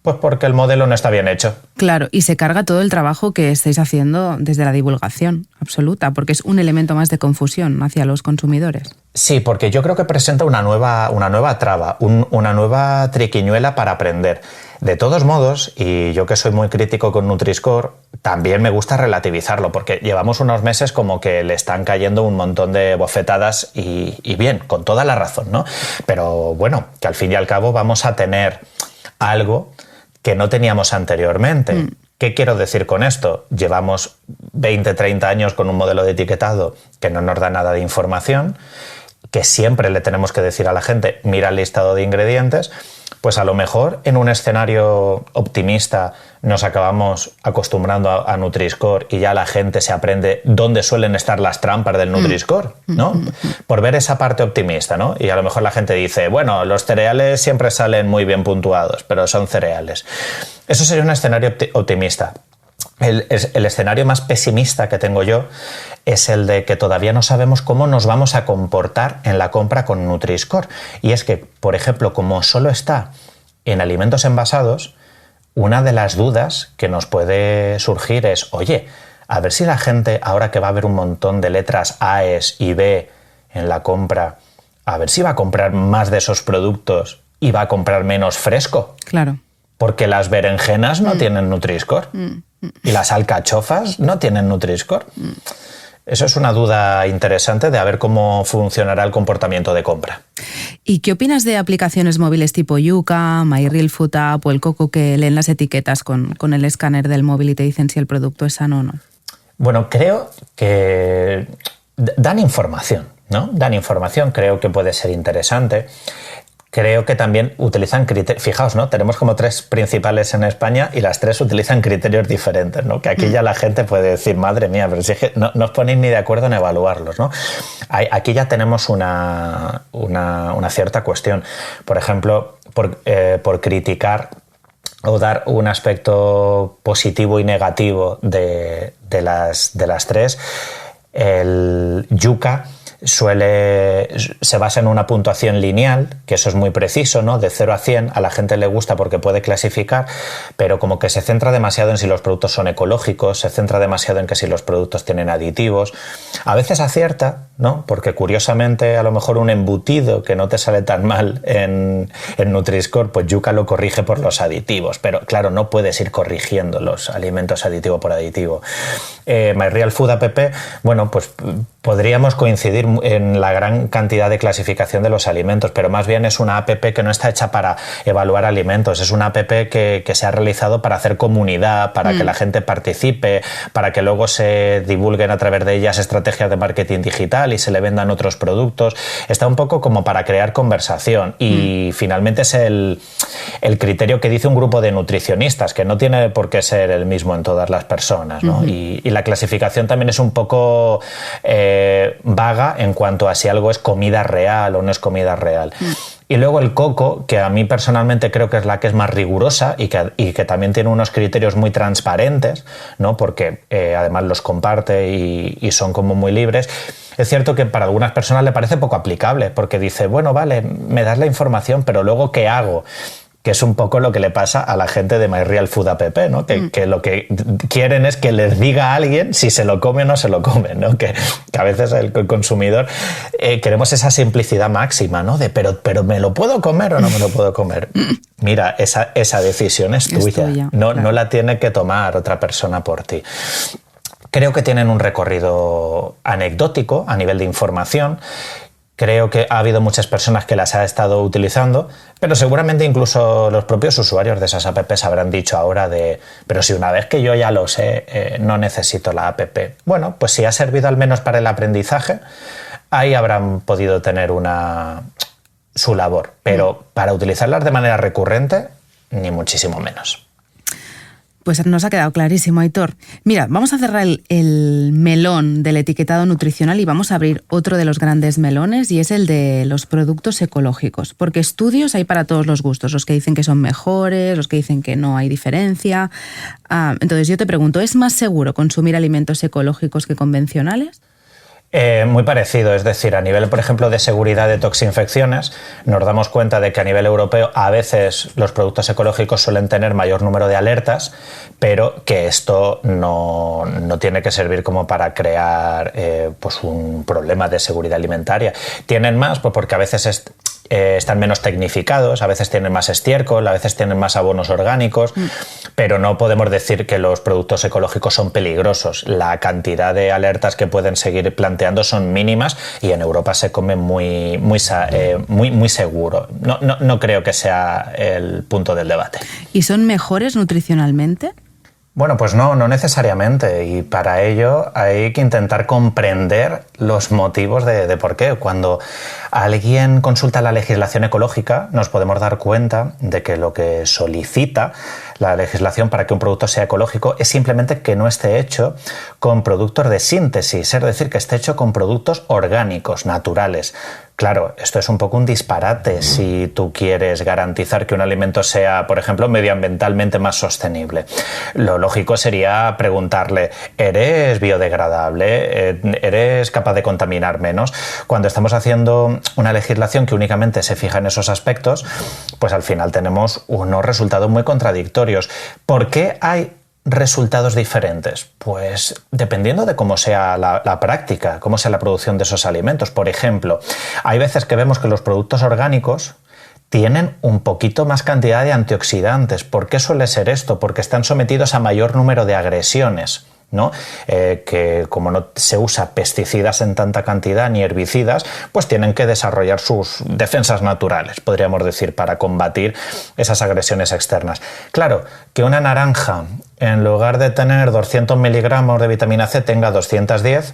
Pues porque el modelo no está bien hecho. Claro, y se carga todo el trabajo que estáis haciendo desde la divulgación absoluta, porque es un elemento más de confusión hacia los consumidores. Sí, porque yo creo que presenta una nueva traba, una nueva triquiñuela para aprender. De todos modos, y yo que soy muy crítico con Nutri-Score, también me gusta relativizarlo, porque llevamos unos meses como que le están cayendo un montón de bofetadas y bien, con toda la razón, ¿no? Pero bueno, que al fin y al cabo vamos a tener algo que no teníamos anteriormente. ¿Qué quiero decir con esto? Llevamos 20, 30 años con un modelo de etiquetado que no nos da nada de información, que siempre le tenemos que decir a la gente, mira el listado de ingredientes, Pues a lo mejor en un escenario optimista nos acabamos acostumbrando a Nutri-Score y ya la gente se aprende dónde suelen estar las trampas del Nutri-Score, ¿no? Por ver esa parte optimista, ¿no? Y a lo mejor la gente dice, bueno, los cereales siempre salen muy bien puntuados, pero son cereales. Eso sería un escenario optimista. El escenario más pesimista que tengo yo es el de que todavía no sabemos cómo nos vamos a comportar en la compra con Nutri-Score. Y es que, por ejemplo, como solo está en alimentos envasados, una de las dudas que nos puede surgir es, oye, a ver si la gente, ahora que va a haber un montón de letras A, E y B en la compra, a ver si va a comprar más de esos productos y va a comprar menos fresco. Claro. Porque las berenjenas no tienen Nutri-Score y las alcachofas no tienen Nutri-Score. Eso es una duda interesante de a ver cómo funcionará el comportamiento de compra. ¿Y qué opinas de aplicaciones móviles tipo Yuka, My Real Food App o el Coco que leen las etiquetas con el escáner del móvil y te dicen si el producto es sano o no? Bueno, creo que dan información, ¿no? Dan información, creo que puede ser interesante. Creo que también utilizan criterios. Fijaos, ¿no? Tenemos como 3 principales en España y las 3 utilizan criterios diferentes, ¿no? Que aquí ya la gente puede decir, madre mía, pero si es que no os ponéis ni de acuerdo en evaluarlos, ¿no? Aquí ya tenemos una cierta cuestión. Por ejemplo, por criticar o dar un aspecto positivo y negativo de las 3, el Yuka se basa en una puntuación lineal, que eso es muy preciso, ¿no? De 0 a 100, a la gente le gusta porque puede clasificar, pero como que se centra demasiado en si los productos son ecológicos, se centra demasiado en que si los productos tienen aditivos. A veces acierta, ¿no? Porque curiosamente a lo mejor un embutido que no te sale tan mal en Nutri-Score, pues Yuka lo corrige por los aditivos, pero claro, no puedes ir corrigiendo los alimentos aditivo por aditivo. My Real Food App, bueno, pues podríamos coincidir en la gran cantidad de clasificación de los alimentos, pero más bien es una app que no está hecha para evaluar alimentos, es una app que se ha realizado para hacer comunidad, para que la gente participe, para que luego se divulguen a través de ellas estrategias de marketing digital y se le vendan otros productos. Está un poco como para crear conversación y finalmente es el criterio que dice un grupo de nutricionistas, que no tiene por qué ser el mismo en todas las personas, ¿no? Y la clasificación también es un poco vaga en cuanto a si algo es comida real o no es comida real. Y luego el Coco, que a mí personalmente creo que es la que es más rigurosa y que también tiene unos criterios muy transparentes, ¿no? Porque además los comparte y son como muy libres. Es cierto que para algunas personas le parece poco aplicable, porque dice, bueno, vale, me das la información, pero luego ¿qué hago? Que es un poco lo que le pasa a la gente de My Real Food App, ¿no? Que lo que quieren es que les diga a alguien si se lo come o no se lo come, ¿no? Que a veces el consumidor queremos esa simplicidad máxima, ¿no? De pero ¿me lo puedo comer o no me lo puedo comer? Mira, esa decisión es tuya. No la tiene que tomar otra persona por ti. Creo que tienen un recorrido anecdótico a nivel de información. Creo que ha habido muchas personas que las ha estado utilizando, pero seguramente incluso los propios usuarios de esas apps habrán dicho ahora pero si una vez que yo ya lo sé, no necesito la app. Bueno, pues si ha servido al menos para el aprendizaje, ahí habrán podido tener su labor, pero para utilizarlas de manera recurrente, ni muchísimo menos. Pues nos ha quedado clarísimo, Aitor. Mira, vamos a cerrar el melón del etiquetado nutricional y vamos a abrir otro de los grandes melones y es el de los productos ecológicos. Porque estudios hay para todos los gustos, los que dicen que son mejores, los que dicen que no hay diferencia. Entonces yo te pregunto, ¿es más seguro consumir alimentos ecológicos que convencionales? Muy parecido, es decir, a nivel, por ejemplo, de seguridad de toxinfecciones, nos damos cuenta de que a nivel europeo a veces los productos ecológicos suelen tener mayor número de alertas, pero que esto no tiene que servir como para crear pues un problema de seguridad alimentaria. Tienen más, pues porque a veces están menos tecnificados, a veces tienen más estiércol, a veces tienen más abonos orgánicos, pero no podemos decir que los productos ecológicos son peligrosos. La cantidad de alertas que pueden seguir planteando son mínimas y en Europa se come muy seguro. No creo que sea el punto del debate. ¿Y son mejores nutricionalmente? Bueno, pues no necesariamente, y para ello hay que intentar comprender los motivos de por qué. Cuando alguien consulta la legislación ecológica, nos podemos dar cuenta de que lo que solicita la legislación para que un producto sea ecológico es simplemente que no esté hecho con productos de síntesis, es decir, que esté hecho con productos orgánicos, naturales. Claro, esto es un poco un disparate si tú quieres garantizar que un alimento sea, por ejemplo, medioambientalmente más sostenible. Lo lógico sería preguntarle, ¿eres biodegradable? ¿Eres capaz de contaminar menos? Cuando estamos haciendo una legislación que únicamente se fija en esos aspectos, pues al final tenemos unos resultados muy contradictorios. ¿Por qué hay resultados diferentes? Pues dependiendo de cómo sea la práctica, cómo sea la producción de esos alimentos. Por ejemplo, hay veces que vemos que los productos orgánicos tienen un poquito más cantidad de antioxidantes. ¿Por qué suele ser esto? Porque están sometidos a mayor número de agresiones, ¿no? Que como no se usa pesticidas en tanta cantidad ni herbicidas, pues tienen que desarrollar sus defensas naturales, podríamos decir, para combatir esas agresiones externas. Claro, que una naranja, en lugar de tener 200 miligramos de vitamina C, tenga 210,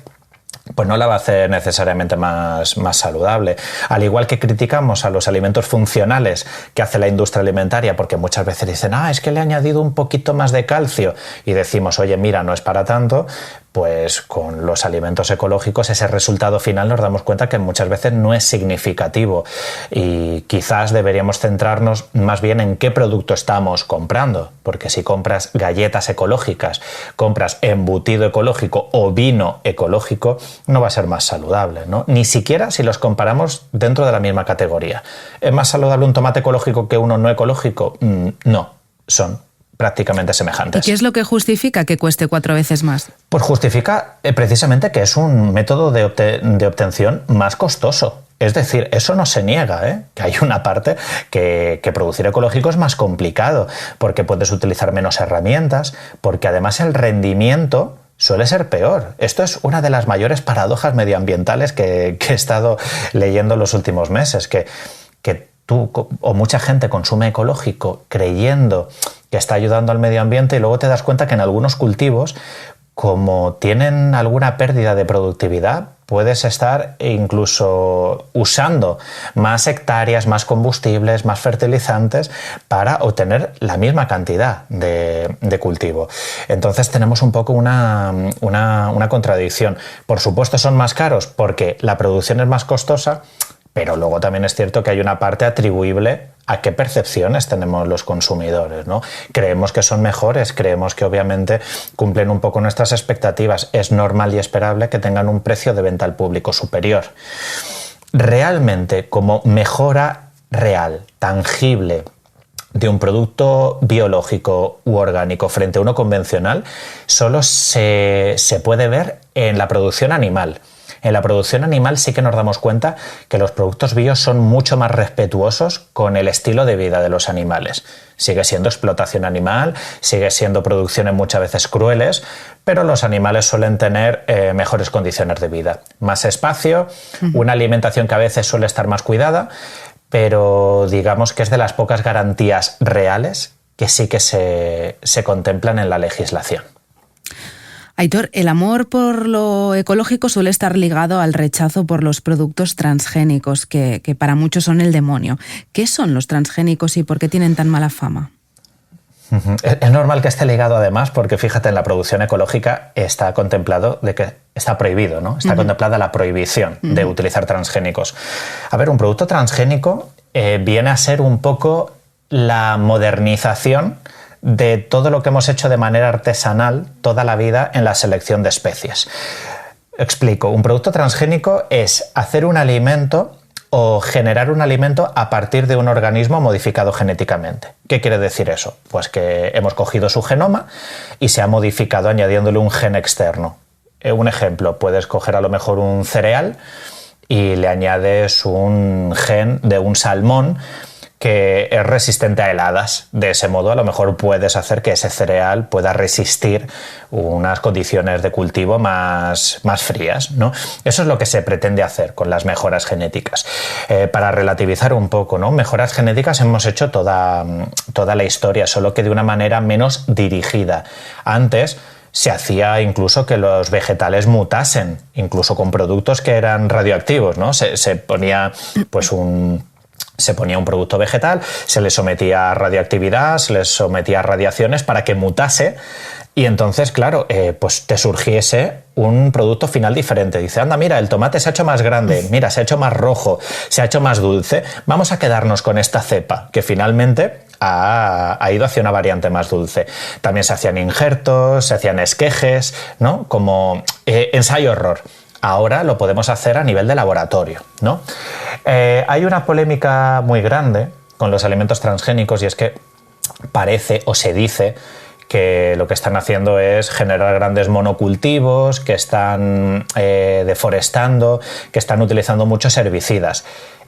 pues no la va a hacer necesariamente más saludable. Al igual que criticamos a los alimentos funcionales que hace la industria alimentaria, porque muchas veces dicen, es que le he añadido un poquito más de calcio, y decimos, oye, mira, no es para tanto. Pues con los alimentos ecológicos ese resultado final nos damos cuenta que muchas veces no es significativo, y quizás deberíamos centrarnos más bien en qué producto estamos comprando, porque si compras galletas ecológicas, compras embutido ecológico o vino ecológico, no va a ser más saludable, ¿no? Ni siquiera si los comparamos dentro de la misma categoría. ¿Es más saludable un tomate ecológico que uno no ecológico? No, son prácticamente semejantes. ¿Y qué es lo que justifica que cueste 4 veces más? Pues justifica precisamente que es un método de obtención más costoso. Es decir, eso no se niega, que hay una parte que producir ecológico es más complicado, porque puedes utilizar menos herramientas, porque además el rendimiento suele ser peor. Esto es una de las mayores paradojas medioambientales que he estado leyendo en los últimos meses, que tú o mucha gente consume ecológico creyendo que está ayudando al medio ambiente, y luego te das cuenta que en algunos cultivos, como tienen alguna pérdida de productividad, puedes estar incluso usando más hectáreas, más combustibles, más fertilizantes para obtener la misma cantidad de cultivo. Entonces tenemos un poco una contradicción. Por supuesto son más caros porque la producción es más costosa, pero luego también es cierto que hay una parte atribuible a qué percepciones tenemos los consumidores, ¿no? Creemos que son mejores, creemos que obviamente cumplen un poco nuestras expectativas. Es normal y esperable que tengan un precio de venta al público superior. Realmente, como mejora real, tangible, de un producto biológico u orgánico frente a uno convencional, solo se puede ver en la producción animal. En la producción animal sí que nos damos cuenta que los productos bio son mucho más respetuosos con el estilo de vida de los animales. Sigue siendo explotación animal, sigue siendo producciones muchas veces crueles, pero los animales suelen tener mejores condiciones de vida. Más espacio, una alimentación que a veces suele estar más cuidada, pero digamos que es de las pocas garantías reales que sí que se contemplan en la legislación. Aitor, el amor por lo ecológico suele estar ligado al rechazo por los productos transgénicos, que para muchos son el demonio. ¿Qué son los transgénicos y por qué tienen tan mala fama? Es normal que esté ligado además porque fíjate, en la producción ecológica está contemplado de que está prohibido, ¿no? Está contemplada la prohibición de utilizar transgénicos. A ver, un producto transgénico viene a ser un poco la modernización de todo lo que hemos hecho de manera artesanal toda la vida en la selección de especies. Explico, un producto transgénico es hacer un alimento o generar un alimento a partir de un organismo modificado genéticamente. ¿Qué quiere decir eso? Pues que hemos cogido su genoma y se ha modificado añadiéndole un gen externo. Un ejemplo, puedes coger a lo mejor un cereal y le añades un gen de un salmón que es resistente a heladas. De ese modo, a lo mejor puedes hacer que ese cereal pueda resistir unas condiciones de cultivo más frías, ¿no? Eso es lo que se pretende hacer con las mejoras genéticas. Para relativizar un poco, ¿no? Mejoras genéticas hemos hecho toda la historia, solo que de una manera menos dirigida. Antes se hacía incluso que los vegetales mutasen, incluso con productos que eran radioactivos, ¿no? Se ponía pues un producto vegetal, se le sometía a radioactividad, se le sometía a radiaciones para que mutase y entonces, claro, pues te surgiese un producto final diferente. Dice, anda, mira, el tomate se ha hecho más grande, mira, se ha hecho más rojo, se ha hecho más dulce, vamos a quedarnos con esta cepa, que finalmente ha ido hacia una variante más dulce. También se hacían injertos, se hacían esquejes, ¿no? Como ensayo-error. Ahora lo podemos hacer a nivel de laboratorio, ¿no? Hay una polémica muy grande con los alimentos transgénicos y es que parece o se dice que lo que están haciendo es generar grandes monocultivos, que están deforestando, que están utilizando muchos herbicidas.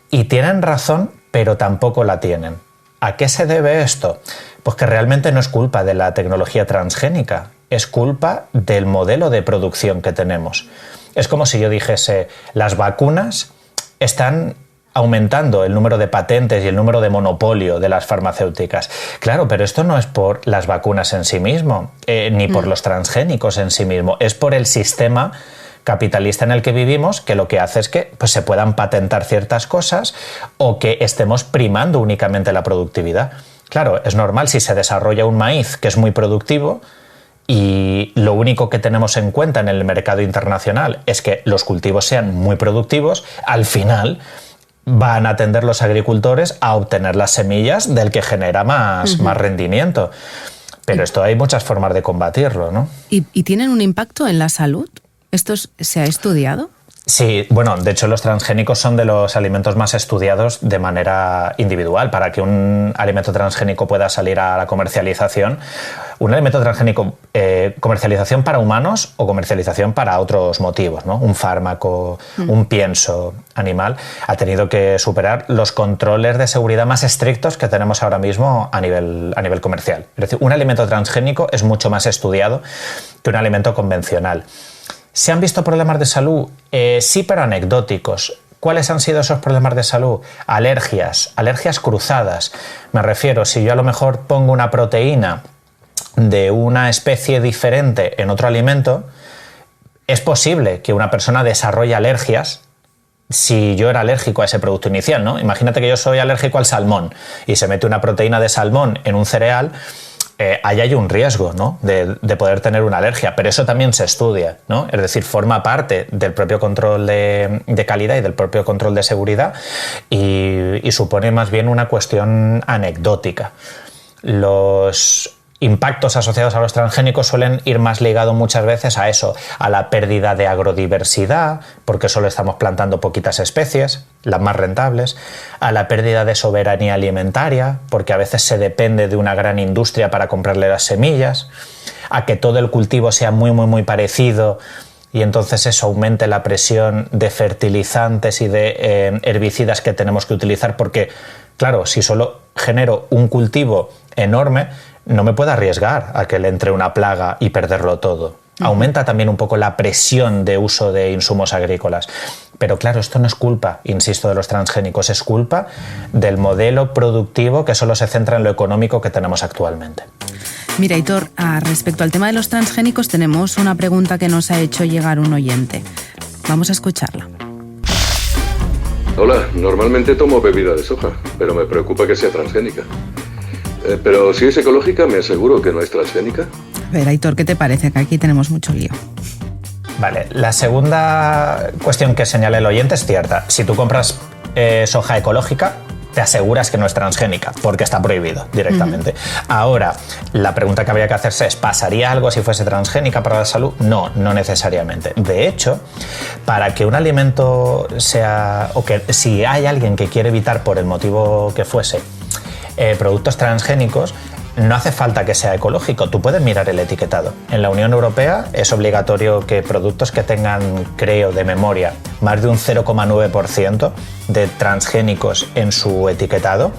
Y tienen razón, pero tampoco la tienen. ¿A qué se debe esto? Pues que realmente no es culpa de la tecnología transgénica, es culpa del modelo de producción que tenemos. Es como si yo dijese, las vacunas están aumentando el número de patentes y el número de monopolio de las farmacéuticas. Claro, pero esto no es por las vacunas en sí mismo, ni por los transgénicos en sí mismo, es por el sistema capitalista en el que vivimos, que lo que hace es que pues, se puedan patentar ciertas cosas o que estemos primando únicamente la productividad. Claro, es normal si se desarrolla un maíz que es muy productivo y lo único que tenemos en cuenta en el mercado internacional es que los cultivos sean muy productivos, al final van a tender los agricultores a obtener las semillas del que genera más rendimiento. Pero esto hay muchas formas de combatirlo, ¿no? ¿Y tienen un impacto en la salud? ¿Esto se ha estudiado? Sí, bueno, de hecho los transgénicos son de los alimentos más estudiados de manera individual. Para que un alimento transgénico pueda salir a la comercialización, un alimento transgénico, comercialización para humanos o comercialización para otros motivos, ¿no? Un fármaco, un pienso animal, ha tenido que superar los controles de seguridad más estrictos que tenemos ahora mismo a nivel comercial. Es decir, un alimento transgénico es mucho más estudiado que un alimento convencional. ¿Se han visto problemas de salud? Sí, pero anecdóticos. ¿Cuáles han sido esos problemas de salud? Alergias cruzadas. Me refiero, si yo a lo mejor pongo una proteína de una especie diferente en otro alimento, es posible que una persona desarrolle alergias si yo era alérgico a ese producto inicial, ¿no? Imagínate que yo soy alérgico al salmón y se mete una proteína de salmón en un cereal. Ahí hay un riesgo, ¿no? de poder tener una alergia, pero eso también se estudia, ¿no? Es decir, forma parte del propio control de calidad y del propio control de seguridad y supone más bien una cuestión anecdótica. Los impactos asociados a los transgénicos suelen ir más ligados muchas veces a eso, a la pérdida de agrodiversidad, porque solo estamos plantando poquitas especies, las más rentables, a la pérdida de soberanía alimentaria, porque a veces se depende de una gran industria para comprarle las semillas, a que todo el cultivo sea muy, muy, muy parecido y entonces eso aumente la presión de fertilizantes y de herbicidas que tenemos que utilizar, porque, claro, si solo genero un cultivo enorme, no me puedo arriesgar a que le entre una plaga y perderlo todo. Aumenta también un poco la presión de uso de insumos agrícolas. Pero claro, esto no es culpa, insisto, de los transgénicos, es culpa del modelo productivo que solo se centra en lo económico que tenemos actualmente. Mira, Aitor, respecto al tema de los transgénicos tenemos una pregunta que nos ha hecho llegar un oyente. Vamos a escucharla. Hola, normalmente tomo bebida de soja, pero me preocupa que sea transgénica. Pero si es ecológica, me aseguro que no es transgénica. A ver, Aitor, ¿qué te parece? Que aquí tenemos mucho lío. Vale, la segunda cuestión que señala el oyente es cierta. Si tú compras soja ecológica, te aseguras que no es transgénica, porque está prohibido directamente. Ahora, la pregunta que habría que hacerse es, ¿pasaría algo si fuese transgénica para la salud? No, no necesariamente. De hecho, para que un alimento sea, o que si hay alguien que quiere evitar por el motivo que fuese, productos transgénicos, no hace falta que sea ecológico, tú puedes mirar el etiquetado. En la Unión Europea es obligatorio que productos que tengan, creo, de memoria, más de un 0,9% de transgénicos en su etiquetado,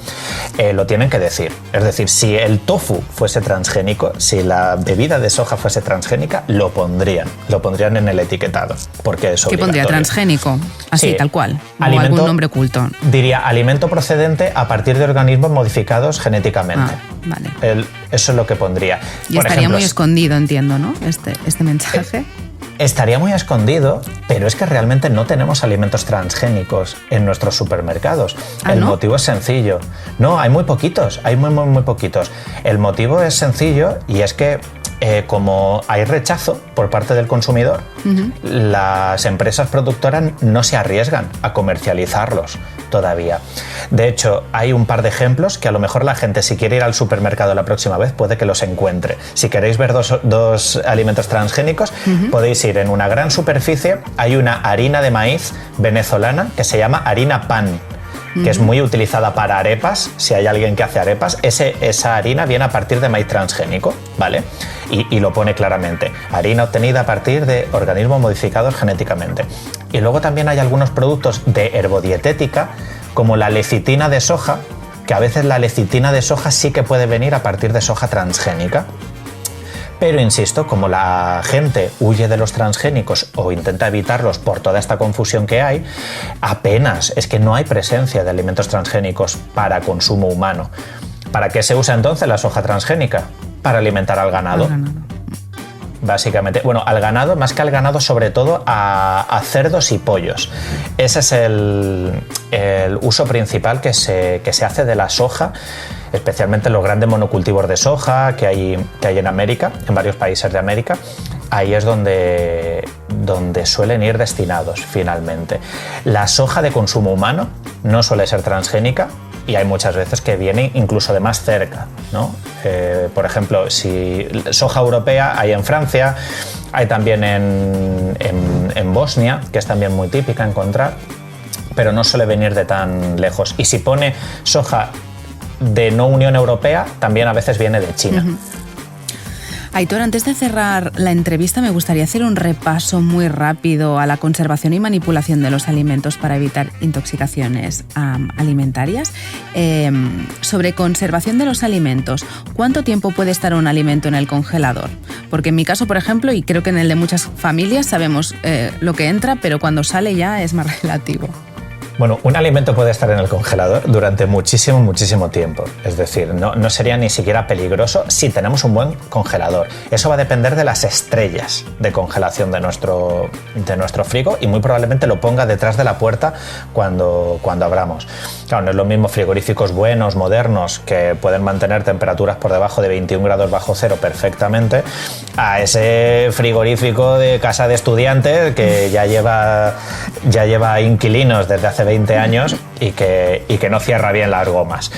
lo tienen que decir. Es decir, si el tofu fuese transgénico, si la bebida de soja fuese transgénica, lo pondrían en el etiquetado, porque es obligatorio. ¿Qué pondría? ¿Transgénico? Así, sí, tal cual. Alimento, o algún nombre oculto. Diría alimento procedente a partir de organismos modificados genéticamente. Vale. Eso es lo que pondría. Y por estaría ejemplo, muy escondido, entiendo, ¿no? Este mensaje. Estaría muy escondido, pero es que realmente no tenemos alimentos transgénicos en nuestros supermercados. El motivo es sencillo. No, hay muy poquitos, hay muy poquitos. El motivo es sencillo y es que como hay rechazo por parte del consumidor, las empresas productoras no se arriesgan a comercializarlos todavía. De hecho, hay un par de ejemplos que a lo mejor la gente, si quiere ir al supermercado la próxima vez, puede que los encuentre. Si queréis ver dos alimentos transgénicos, podéis ir en una gran superficie. Hay una harina de maíz venezolana que se llama harina pan, que es muy utilizada para arepas. Si hay alguien que hace arepas, esa harina viene a partir de maíz transgénico, ¿vale? Y lo pone claramente: harina obtenida a partir de organismos modificados genéticamente. Y luego también hay algunos productos de herbodietética, como la lecitina de soja, que a veces la lecitina de soja sí que puede venir a partir de soja transgénica. Pero insisto, como la gente huye de los transgénicos o intenta evitarlos por toda esta confusión que hay, apenas, es que no hay presencia de alimentos transgénicos para consumo humano. ¿Para qué se usa entonces la soja transgénica? Para alimentar al ganado. Básicamente, bueno, al ganado, más que al ganado, sobre todo a cerdos y pollos. Ese es el uso principal que se hace de la soja, especialmente los grandes monocultivos de soja que hay en América, en varios países de América. Ahí es donde suelen ir destinados finalmente. La soja de consumo humano no suele ser transgénica, y hay muchas veces que viene incluso de más cerca, ¿no? Por ejemplo, si soja europea hay en Francia, hay también en Bosnia, que es también muy típica encontrar, pero no suele venir de tan lejos. Y si pone soja de no Unión Europea, también a veces viene de China. Aitor, antes de cerrar la entrevista, me gustaría hacer un repaso muy rápido a la conservación y manipulación de los alimentos para evitar intoxicaciones alimentarias. Sobre conservación de los alimentos, ¿cuánto tiempo puede estar un alimento en el congelador? Porque en mi caso, por ejemplo, y creo que en el de muchas familias, sabemos lo que entra, pero cuando sale ya es más relativo. Bueno, un alimento puede estar en el congelador durante muchísimo tiempo. Es decir, no sería ni siquiera peligroso si tenemos un buen congelador. Eso va a depender de las estrellas de congelación de nuestro frigo, y muy probablemente lo ponga detrás de la puerta cuando abramos. Claro, no es lo mismo frigoríficos buenos, modernos, que pueden mantener temperaturas por debajo de 21 grados bajo cero perfectamente, a ese frigorífico de casa de estudiantes que ya lleva inquilinos desde hace 20 años y que no cierra bien las gomas.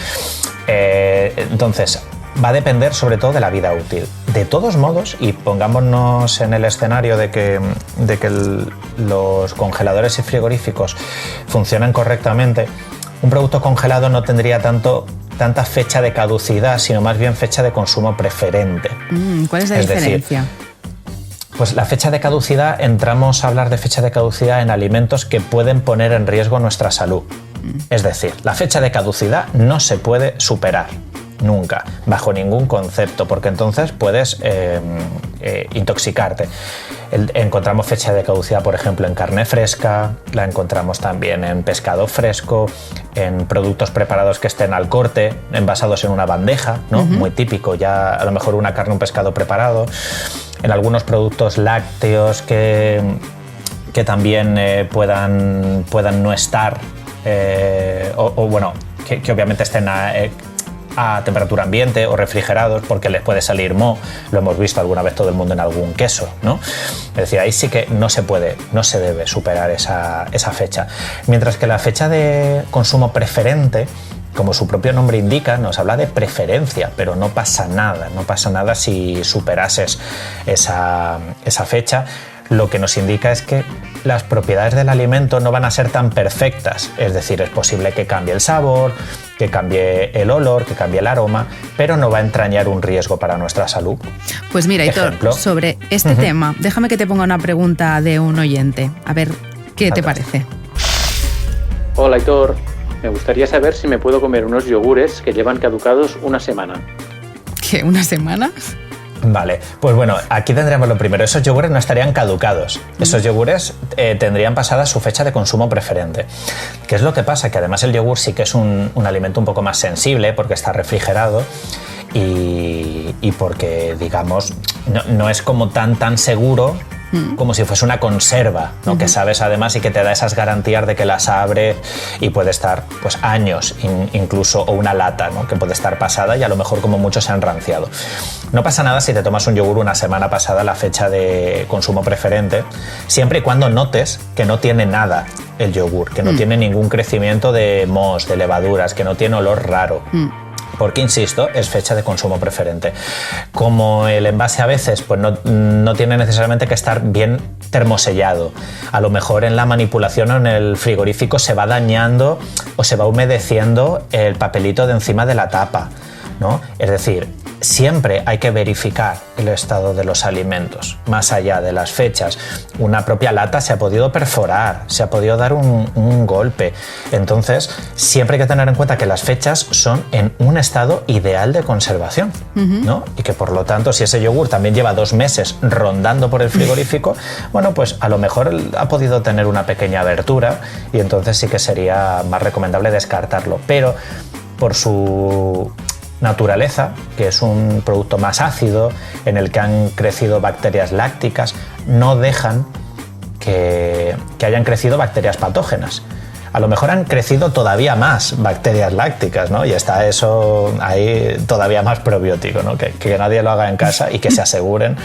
Entonces, va a depender sobre todo de la vida útil. De todos modos, y pongámonos en el escenario de que los congeladores y frigoríficos funcionan correctamente, un producto congelado no tendría tanta fecha de caducidad, sino más bien fecha de consumo preferente. ¿Cuál es la diferencia? Pues la fecha de caducidad, entramos a hablar de fecha de caducidad en alimentos que pueden poner en riesgo nuestra salud. Es decir, la fecha de caducidad no se puede superar nunca, bajo ningún concepto, porque entonces puedes intoxicarte. Encontramos fecha de caducidad, por ejemplo, en carne fresca, la encontramos también en pescado fresco, en productos preparados que estén al corte, envasados en una bandeja, ¿no? Muy típico, ya a lo mejor una carne, un pescado preparado. En algunos productos lácteos que también puedan no estar, que obviamente estén a temperatura ambiente o refrigerados, porque les puede salir moho. Lo hemos visto alguna vez todo el mundo en algún queso, ¿no? Es decir, ahí sí que no se debe superar esa fecha. Mientras que la fecha de consumo preferente, como su propio nombre indica, nos habla de preferencia, pero no pasa nada si superases esa fecha. Lo que nos indica es que las propiedades del alimento no van a ser tan perfectas, es decir, es posible que cambie el sabor, que cambie el olor, que cambie el aroma, pero no va a entrañar un riesgo para nuestra salud. Pues mira, Aitor, sobre este tema, déjame que te ponga una pregunta de un oyente, a ver ¿Qué te parece? Hola, Aitor. Me gustaría saber si me puedo comer unos yogures que llevan caducados una semana. ¿Qué? ¿Una semana? Vale, pues bueno, aquí tendríamos lo primero. Esos yogures no estarían caducados. Esos yogures tendrían pasada su fecha de consumo preferente. ¿Qué es lo que pasa? Que además el yogur sí que es un alimento un poco más sensible porque está refrigerado y porque, digamos, no es como tan seguro como si fuese una conserva, ¿no? Que sabes además y que te da esas garantías de que las abre y puede estar pues años incluso, o una lata, ¿no? Que puede estar pasada y a lo mejor como mucho se ha enranciado. No pasa nada si te tomas un yogur una semana pasada la fecha de consumo preferente, siempre y cuando notes que no tiene nada el yogur, que no tiene ningún crecimiento de mohos, de levaduras, que no tiene olor raro. Porque, insisto, es fecha de consumo preferente. Como el envase a veces pues no tiene necesariamente que estar bien termosellado, a lo mejor en la manipulación o en el frigorífico se va dañando o se va humedeciendo el papelito de encima de la tapa, ¿no? Es decir, siempre hay que verificar el estado de los alimentos, más allá de las fechas. Una propia lata se ha podido perforar, se ha podido dar un golpe. Entonces, siempre hay que tener en cuenta que las fechas son en un estado ideal de conservación, ¿no? Y que por lo tanto, si ese yogur también lleva 2 meses rondando por el frigorífico, bueno, pues a lo mejor ha podido tener una pequeña abertura y entonces sí que sería más recomendable descartarlo. Pero por su naturaleza, que es un producto más ácido en el que han crecido bacterias lácticas, no dejan que hayan crecido bacterias patógenas. A lo mejor han crecido todavía más bacterias lácticas, ¿no? Y está eso ahí todavía más probiótico, ¿no? Que nadie lo haga en casa y que se aseguren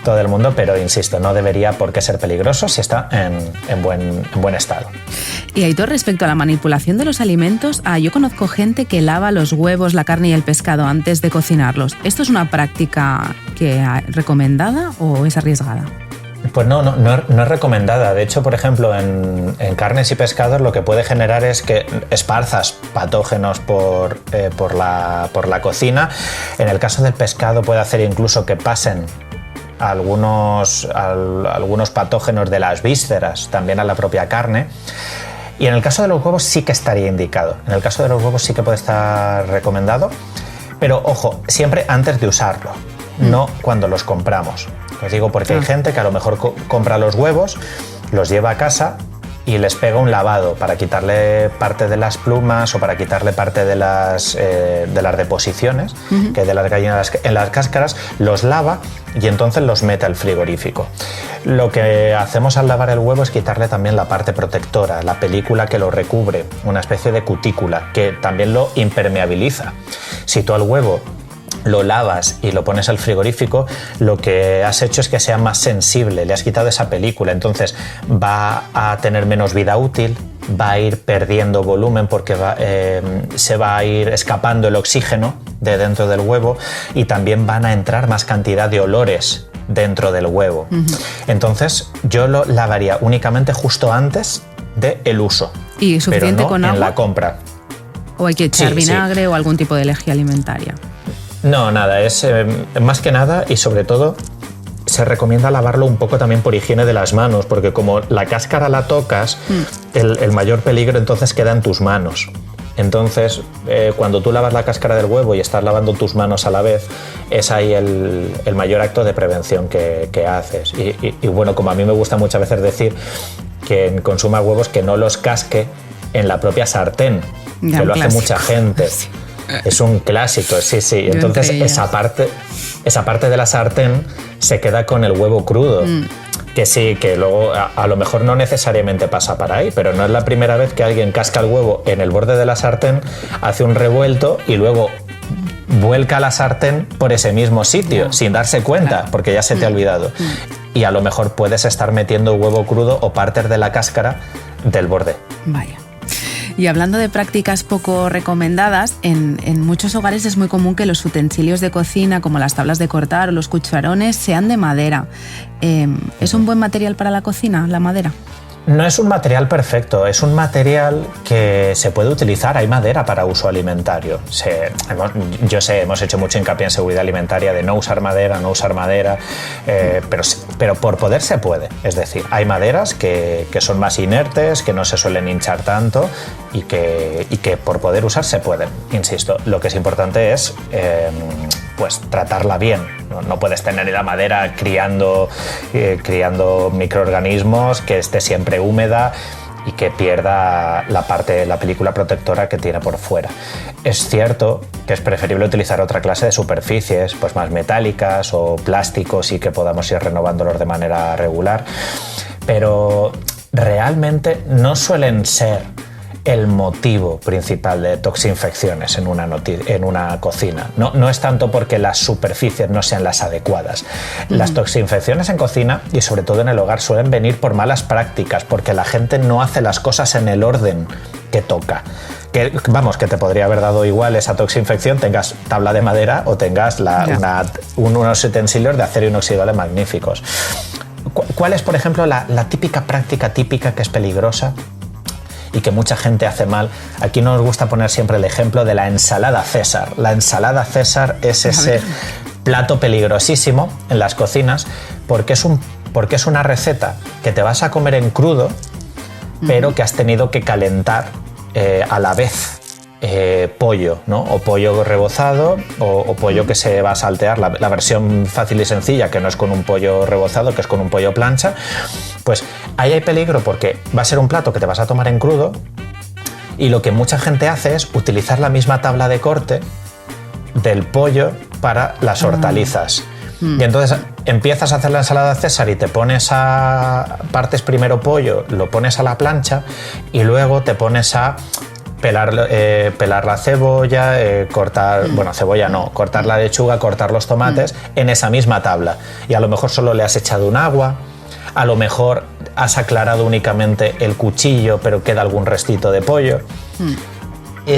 todo el mundo, pero insisto, no debería por qué ser peligroso si está en buen estado. Y Aitor, respecto a la manipulación de los alimentos, yo conozco gente que lava los huevos, la carne y el pescado antes de cocinarlos. ¿Esto es una práctica recomendada o es arriesgada? Pues no es recomendada. De hecho, por ejemplo, en carnes y pescados lo que puede generar es que esparzas patógenos por la cocina. En el caso del pescado puede hacer incluso que pasen algunos patógenos de las vísceras también a la propia carne. Y en el caso de los huevos sí que estaría indicado. En el caso de los huevos sí que puede estar recomendado. Pero ojo, siempre antes de usarlo, no cuando los compramos. Os digo porque hay gente que a lo mejor compra los huevos, los lleva a casa y les pega un lavado para quitarle parte de las plumas o para quitarle parte de las deposiciones que hay de las gallinas en las cáscaras, los lava y entonces los mete al frigorífico. Lo que hacemos al lavar el huevo es quitarle también la parte protectora, la película que lo recubre, una especie de cutícula que también lo impermeabiliza. Si tú al huevo lo lavas y lo pones al frigorífico, lo que has hecho es que sea más sensible, le has quitado esa película, entonces va a tener menos vida útil, va a ir perdiendo volumen porque se va a ir escapando el oxígeno de dentro del huevo y también van a entrar más cantidad de olores dentro del huevo. Entonces yo lo lavaría únicamente justo antes del uso. ¿Y suficiente pero no con agua? En la compra. ¿O hay que echar vinagre o algún tipo de lejía alimentaria? No, nada, es más que nada y sobre todo se recomienda lavarlo un poco también por higiene de las manos, porque como la cáscara la tocas, el mayor peligro entonces queda en tus manos. Entonces, cuando tú lavas la cáscara del huevo y estás lavando tus manos a la vez, es ahí el mayor acto de prevención que haces. Y bueno, como a mí me gusta muchas veces decir que consuma huevos que no los casque en la propia sartén, ya, que lo clásico. hace mucha gente. Sí. Es un clásico, sí. Entonces esa parte de la sartén se queda con el huevo crudo. Que sí, que luego a lo mejor no necesariamente pasa para ahí, pero no es la primera vez que alguien casca el huevo en el borde de la sartén, hace un revuelto y luego vuelca la sartén por ese mismo sitio, sin darse cuenta, porque ya se te ha olvidado. Y a lo mejor puedes estar metiendo huevo crudo o partes de la cáscara del borde. Vaya. Y hablando de prácticas poco recomendadas, en muchos hogares es muy común que los utensilios de cocina, como las tablas de cortar o los cucharones, sean de madera. ¿Es un buen material para la cocina, la madera? No es un material perfecto, es un material que se puede utilizar. Hay madera para uso alimentario. Hemos hecho mucho hincapié en seguridad alimentaria de no usar madera, pero por poder se puede. Es decir, hay maderas que son más inertes, que no se suelen hinchar tanto y que por poder usar se pueden. Insisto, lo que es importante es pues tratarla bien. No puedes tener la madera criando microorganismos, que esté siempre húmeda y que pierda la película protectora que tiene por fuera. Es cierto que es preferible utilizar otra clase de superficies, pues más metálicas o plásticos, y que podamos ir renovándolos de manera regular, pero realmente no suelen ser el motivo principal de toxinfecciones en una cocina. No es tanto porque las superficies no sean las adecuadas. Las toxinfecciones en cocina, y sobre todo en el hogar, suelen venir por malas prácticas, porque la gente no hace las cosas en el orden que toca. Que te podría haber dado igual esa toxinfección, tengas tabla de madera o tengas unos utensilios de acero inoxidable magníficos. ¿Cuál es, por ejemplo, la típica práctica típica que es peligrosa y que mucha gente hace mal? Aquí nos gusta poner siempre el ejemplo de la ensalada César. La ensalada César es ese plato peligrosísimo en las cocinas porque es una receta que te vas a comer en crudo, pero que has tenido que calentar a la vez. Pollo, ¿no? O pollo rebozado o pollo que se va a saltear, la versión fácil y sencilla, que no es con un pollo rebozado, que es con un pollo plancha. Pues ahí hay peligro porque va a ser un plato que te vas a tomar en crudo, y lo que mucha gente hace es utilizar la misma tabla de corte del pollo para las hortalizas. Y entonces empiezas a hacer la ensalada César y partes primero pollo, lo pones a la plancha y luego te pones a pelar la cebolla, cortar la lechuga, cortar los tomates en esa misma tabla. Y a lo mejor solo le has echado un agua, a lo mejor has aclarado únicamente el cuchillo, pero queda algún restito de pollo.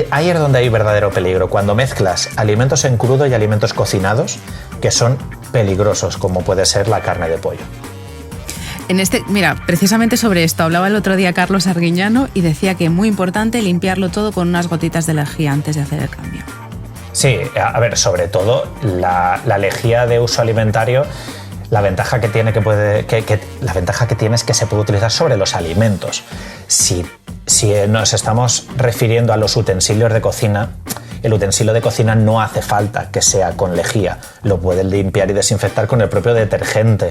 Ahí es donde hay verdadero peligro, cuando mezclas alimentos en crudo y alimentos cocinados, que son peligrosos, como puede ser la carne de pollo. Mira, precisamente sobre esto hablaba el otro día Carlos Arguiñano y decía que es muy importante limpiarlo todo con unas gotitas de lejía antes de hacer el cambio. Sí, a ver, sobre todo la lejía de uso alimentario, la ventaja que tiene es que se puede utilizar sobre los alimentos. Si nos estamos refiriendo a los utensilios de cocina, el utensilio de cocina no hace falta que sea con lejía, lo puedes limpiar y desinfectar con el propio detergente.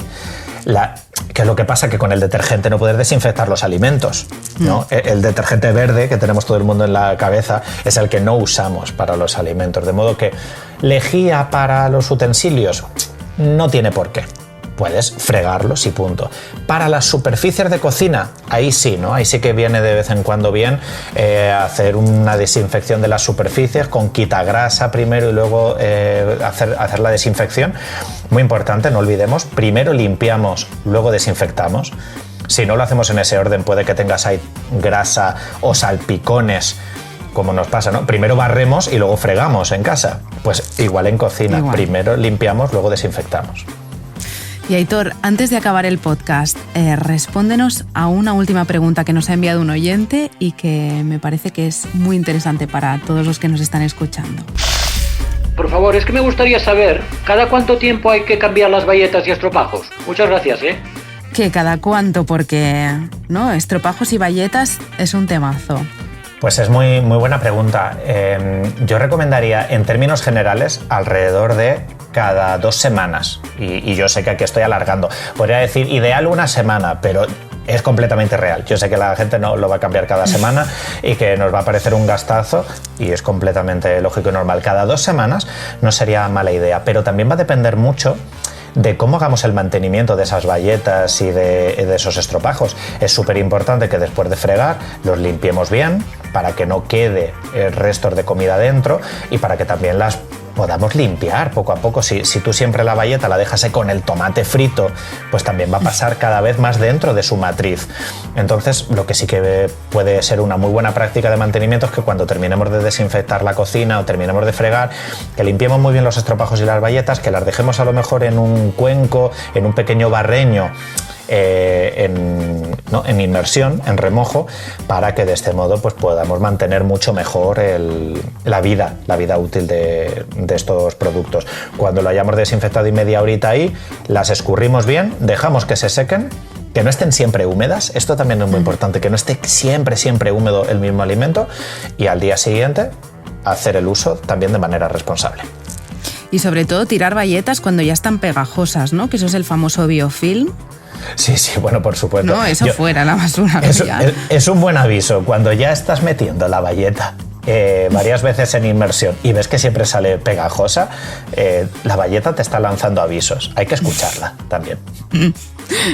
¿Qué es lo que pasa? Que con el detergente no puedes desinfectar los alimentos, ¿no? El detergente verde que tenemos todo el mundo en la cabeza es el que no usamos para los alimentos, de modo que lejía para los utensilios no tiene por qué. Puedes fregarlos y punto. Para las superficies de cocina, ahí sí, ¿no? Ahí sí que viene de vez en cuando bien hacer una desinfección de las superficies con quitagrasa primero y luego hacer la desinfección. Muy importante, no olvidemos, primero limpiamos, luego desinfectamos. Si no lo hacemos en ese orden, puede que tengas ahí grasa o salpicones, como nos pasa, ¿no? Primero barremos y luego fregamos en casa. Pues igual en cocina, primero limpiamos, luego desinfectamos. Y Aitor, antes de acabar el podcast, respóndenos a una última pregunta que nos ha enviado un oyente y que me parece que es muy interesante para todos los que nos están escuchando. Por favor, es que me gustaría saber cada cuánto tiempo hay que cambiar las bayetas y estropajos. Muchas gracias, ¿eh? ¿Que cada cuánto? Porque, ¿no? Estropajos y bayetas es un temazo. Pues es muy, muy buena pregunta. Yo recomendaría, en términos generales, alrededor de cada 2 semanas. Y yo sé que aquí estoy alargando. Podría decir ideal una semana, pero es completamente real. Yo sé que la gente no lo va a cambiar cada semana y que nos va a parecer un gastazo, y es completamente lógico y normal. Cada 2 semanas no sería mala idea, pero también va a depender mucho de cómo hagamos el mantenimiento de esas bayetas y de esos estropajos. Es súper importante que después de fregar los limpiemos bien para que no quede restos de comida dentro y para que también las podamos limpiar poco a poco. Si tú siempre la bayeta la dejas con el tomate frito, pues también va a pasar cada vez más dentro de su matriz. Entonces, lo que sí que puede ser una muy buena práctica de mantenimiento es que cuando terminemos de desinfectar la cocina o terminemos de fregar, que limpiemos muy bien los estropajos y las bayetas, que las dejemos a lo mejor en un cuenco, en un pequeño barreño, en inmersión, en remojo, para que de este modo pues podamos mantener mucho mejor la vida útil de estos productos. Cuando lo hayamos desinfectado y media horita ahí, las escurrimos bien, dejamos que se sequen, que no estén siempre húmedas, esto también es muy importante, que no esté siempre húmedo el mismo alimento, y al día siguiente hacer el uso también de manera responsable. Y sobre todo tirar bayetas cuando ya están pegajosas, ¿no? Que eso es el famoso biofilm. Sí, bueno, por supuesto. No, eso fuera la basura. Es un buen aviso. Cuando ya estás metiendo la bayeta varias veces en inmersión y ves que siempre sale pegajosa, la bayeta te está lanzando avisos. Hay que escucharla también.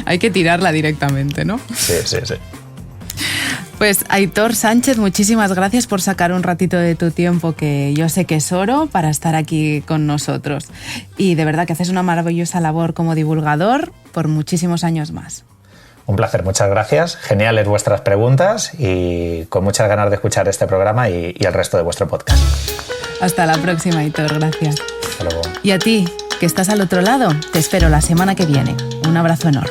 Hay que tirarla directamente, ¿no? Sí. Pues Aitor Sánchez, muchísimas gracias por sacar un ratito de tu tiempo, que yo sé que es oro, para estar aquí con nosotros. Y de verdad que haces una maravillosa labor como divulgador por muchísimos años más. Un placer, muchas gracias. Geniales vuestras preguntas y con muchas ganas de escuchar este programa y el resto de vuestro podcast. Hasta la próxima, Aitor, gracias. Hasta luego. Y a ti, que estás al otro lado, te espero la semana que viene. Un abrazo enorme.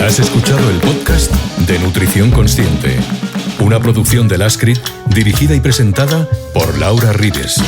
Has escuchado el podcast de Nutrición Consciente, una producción de Lascrit dirigida y presentada por Laura Rives.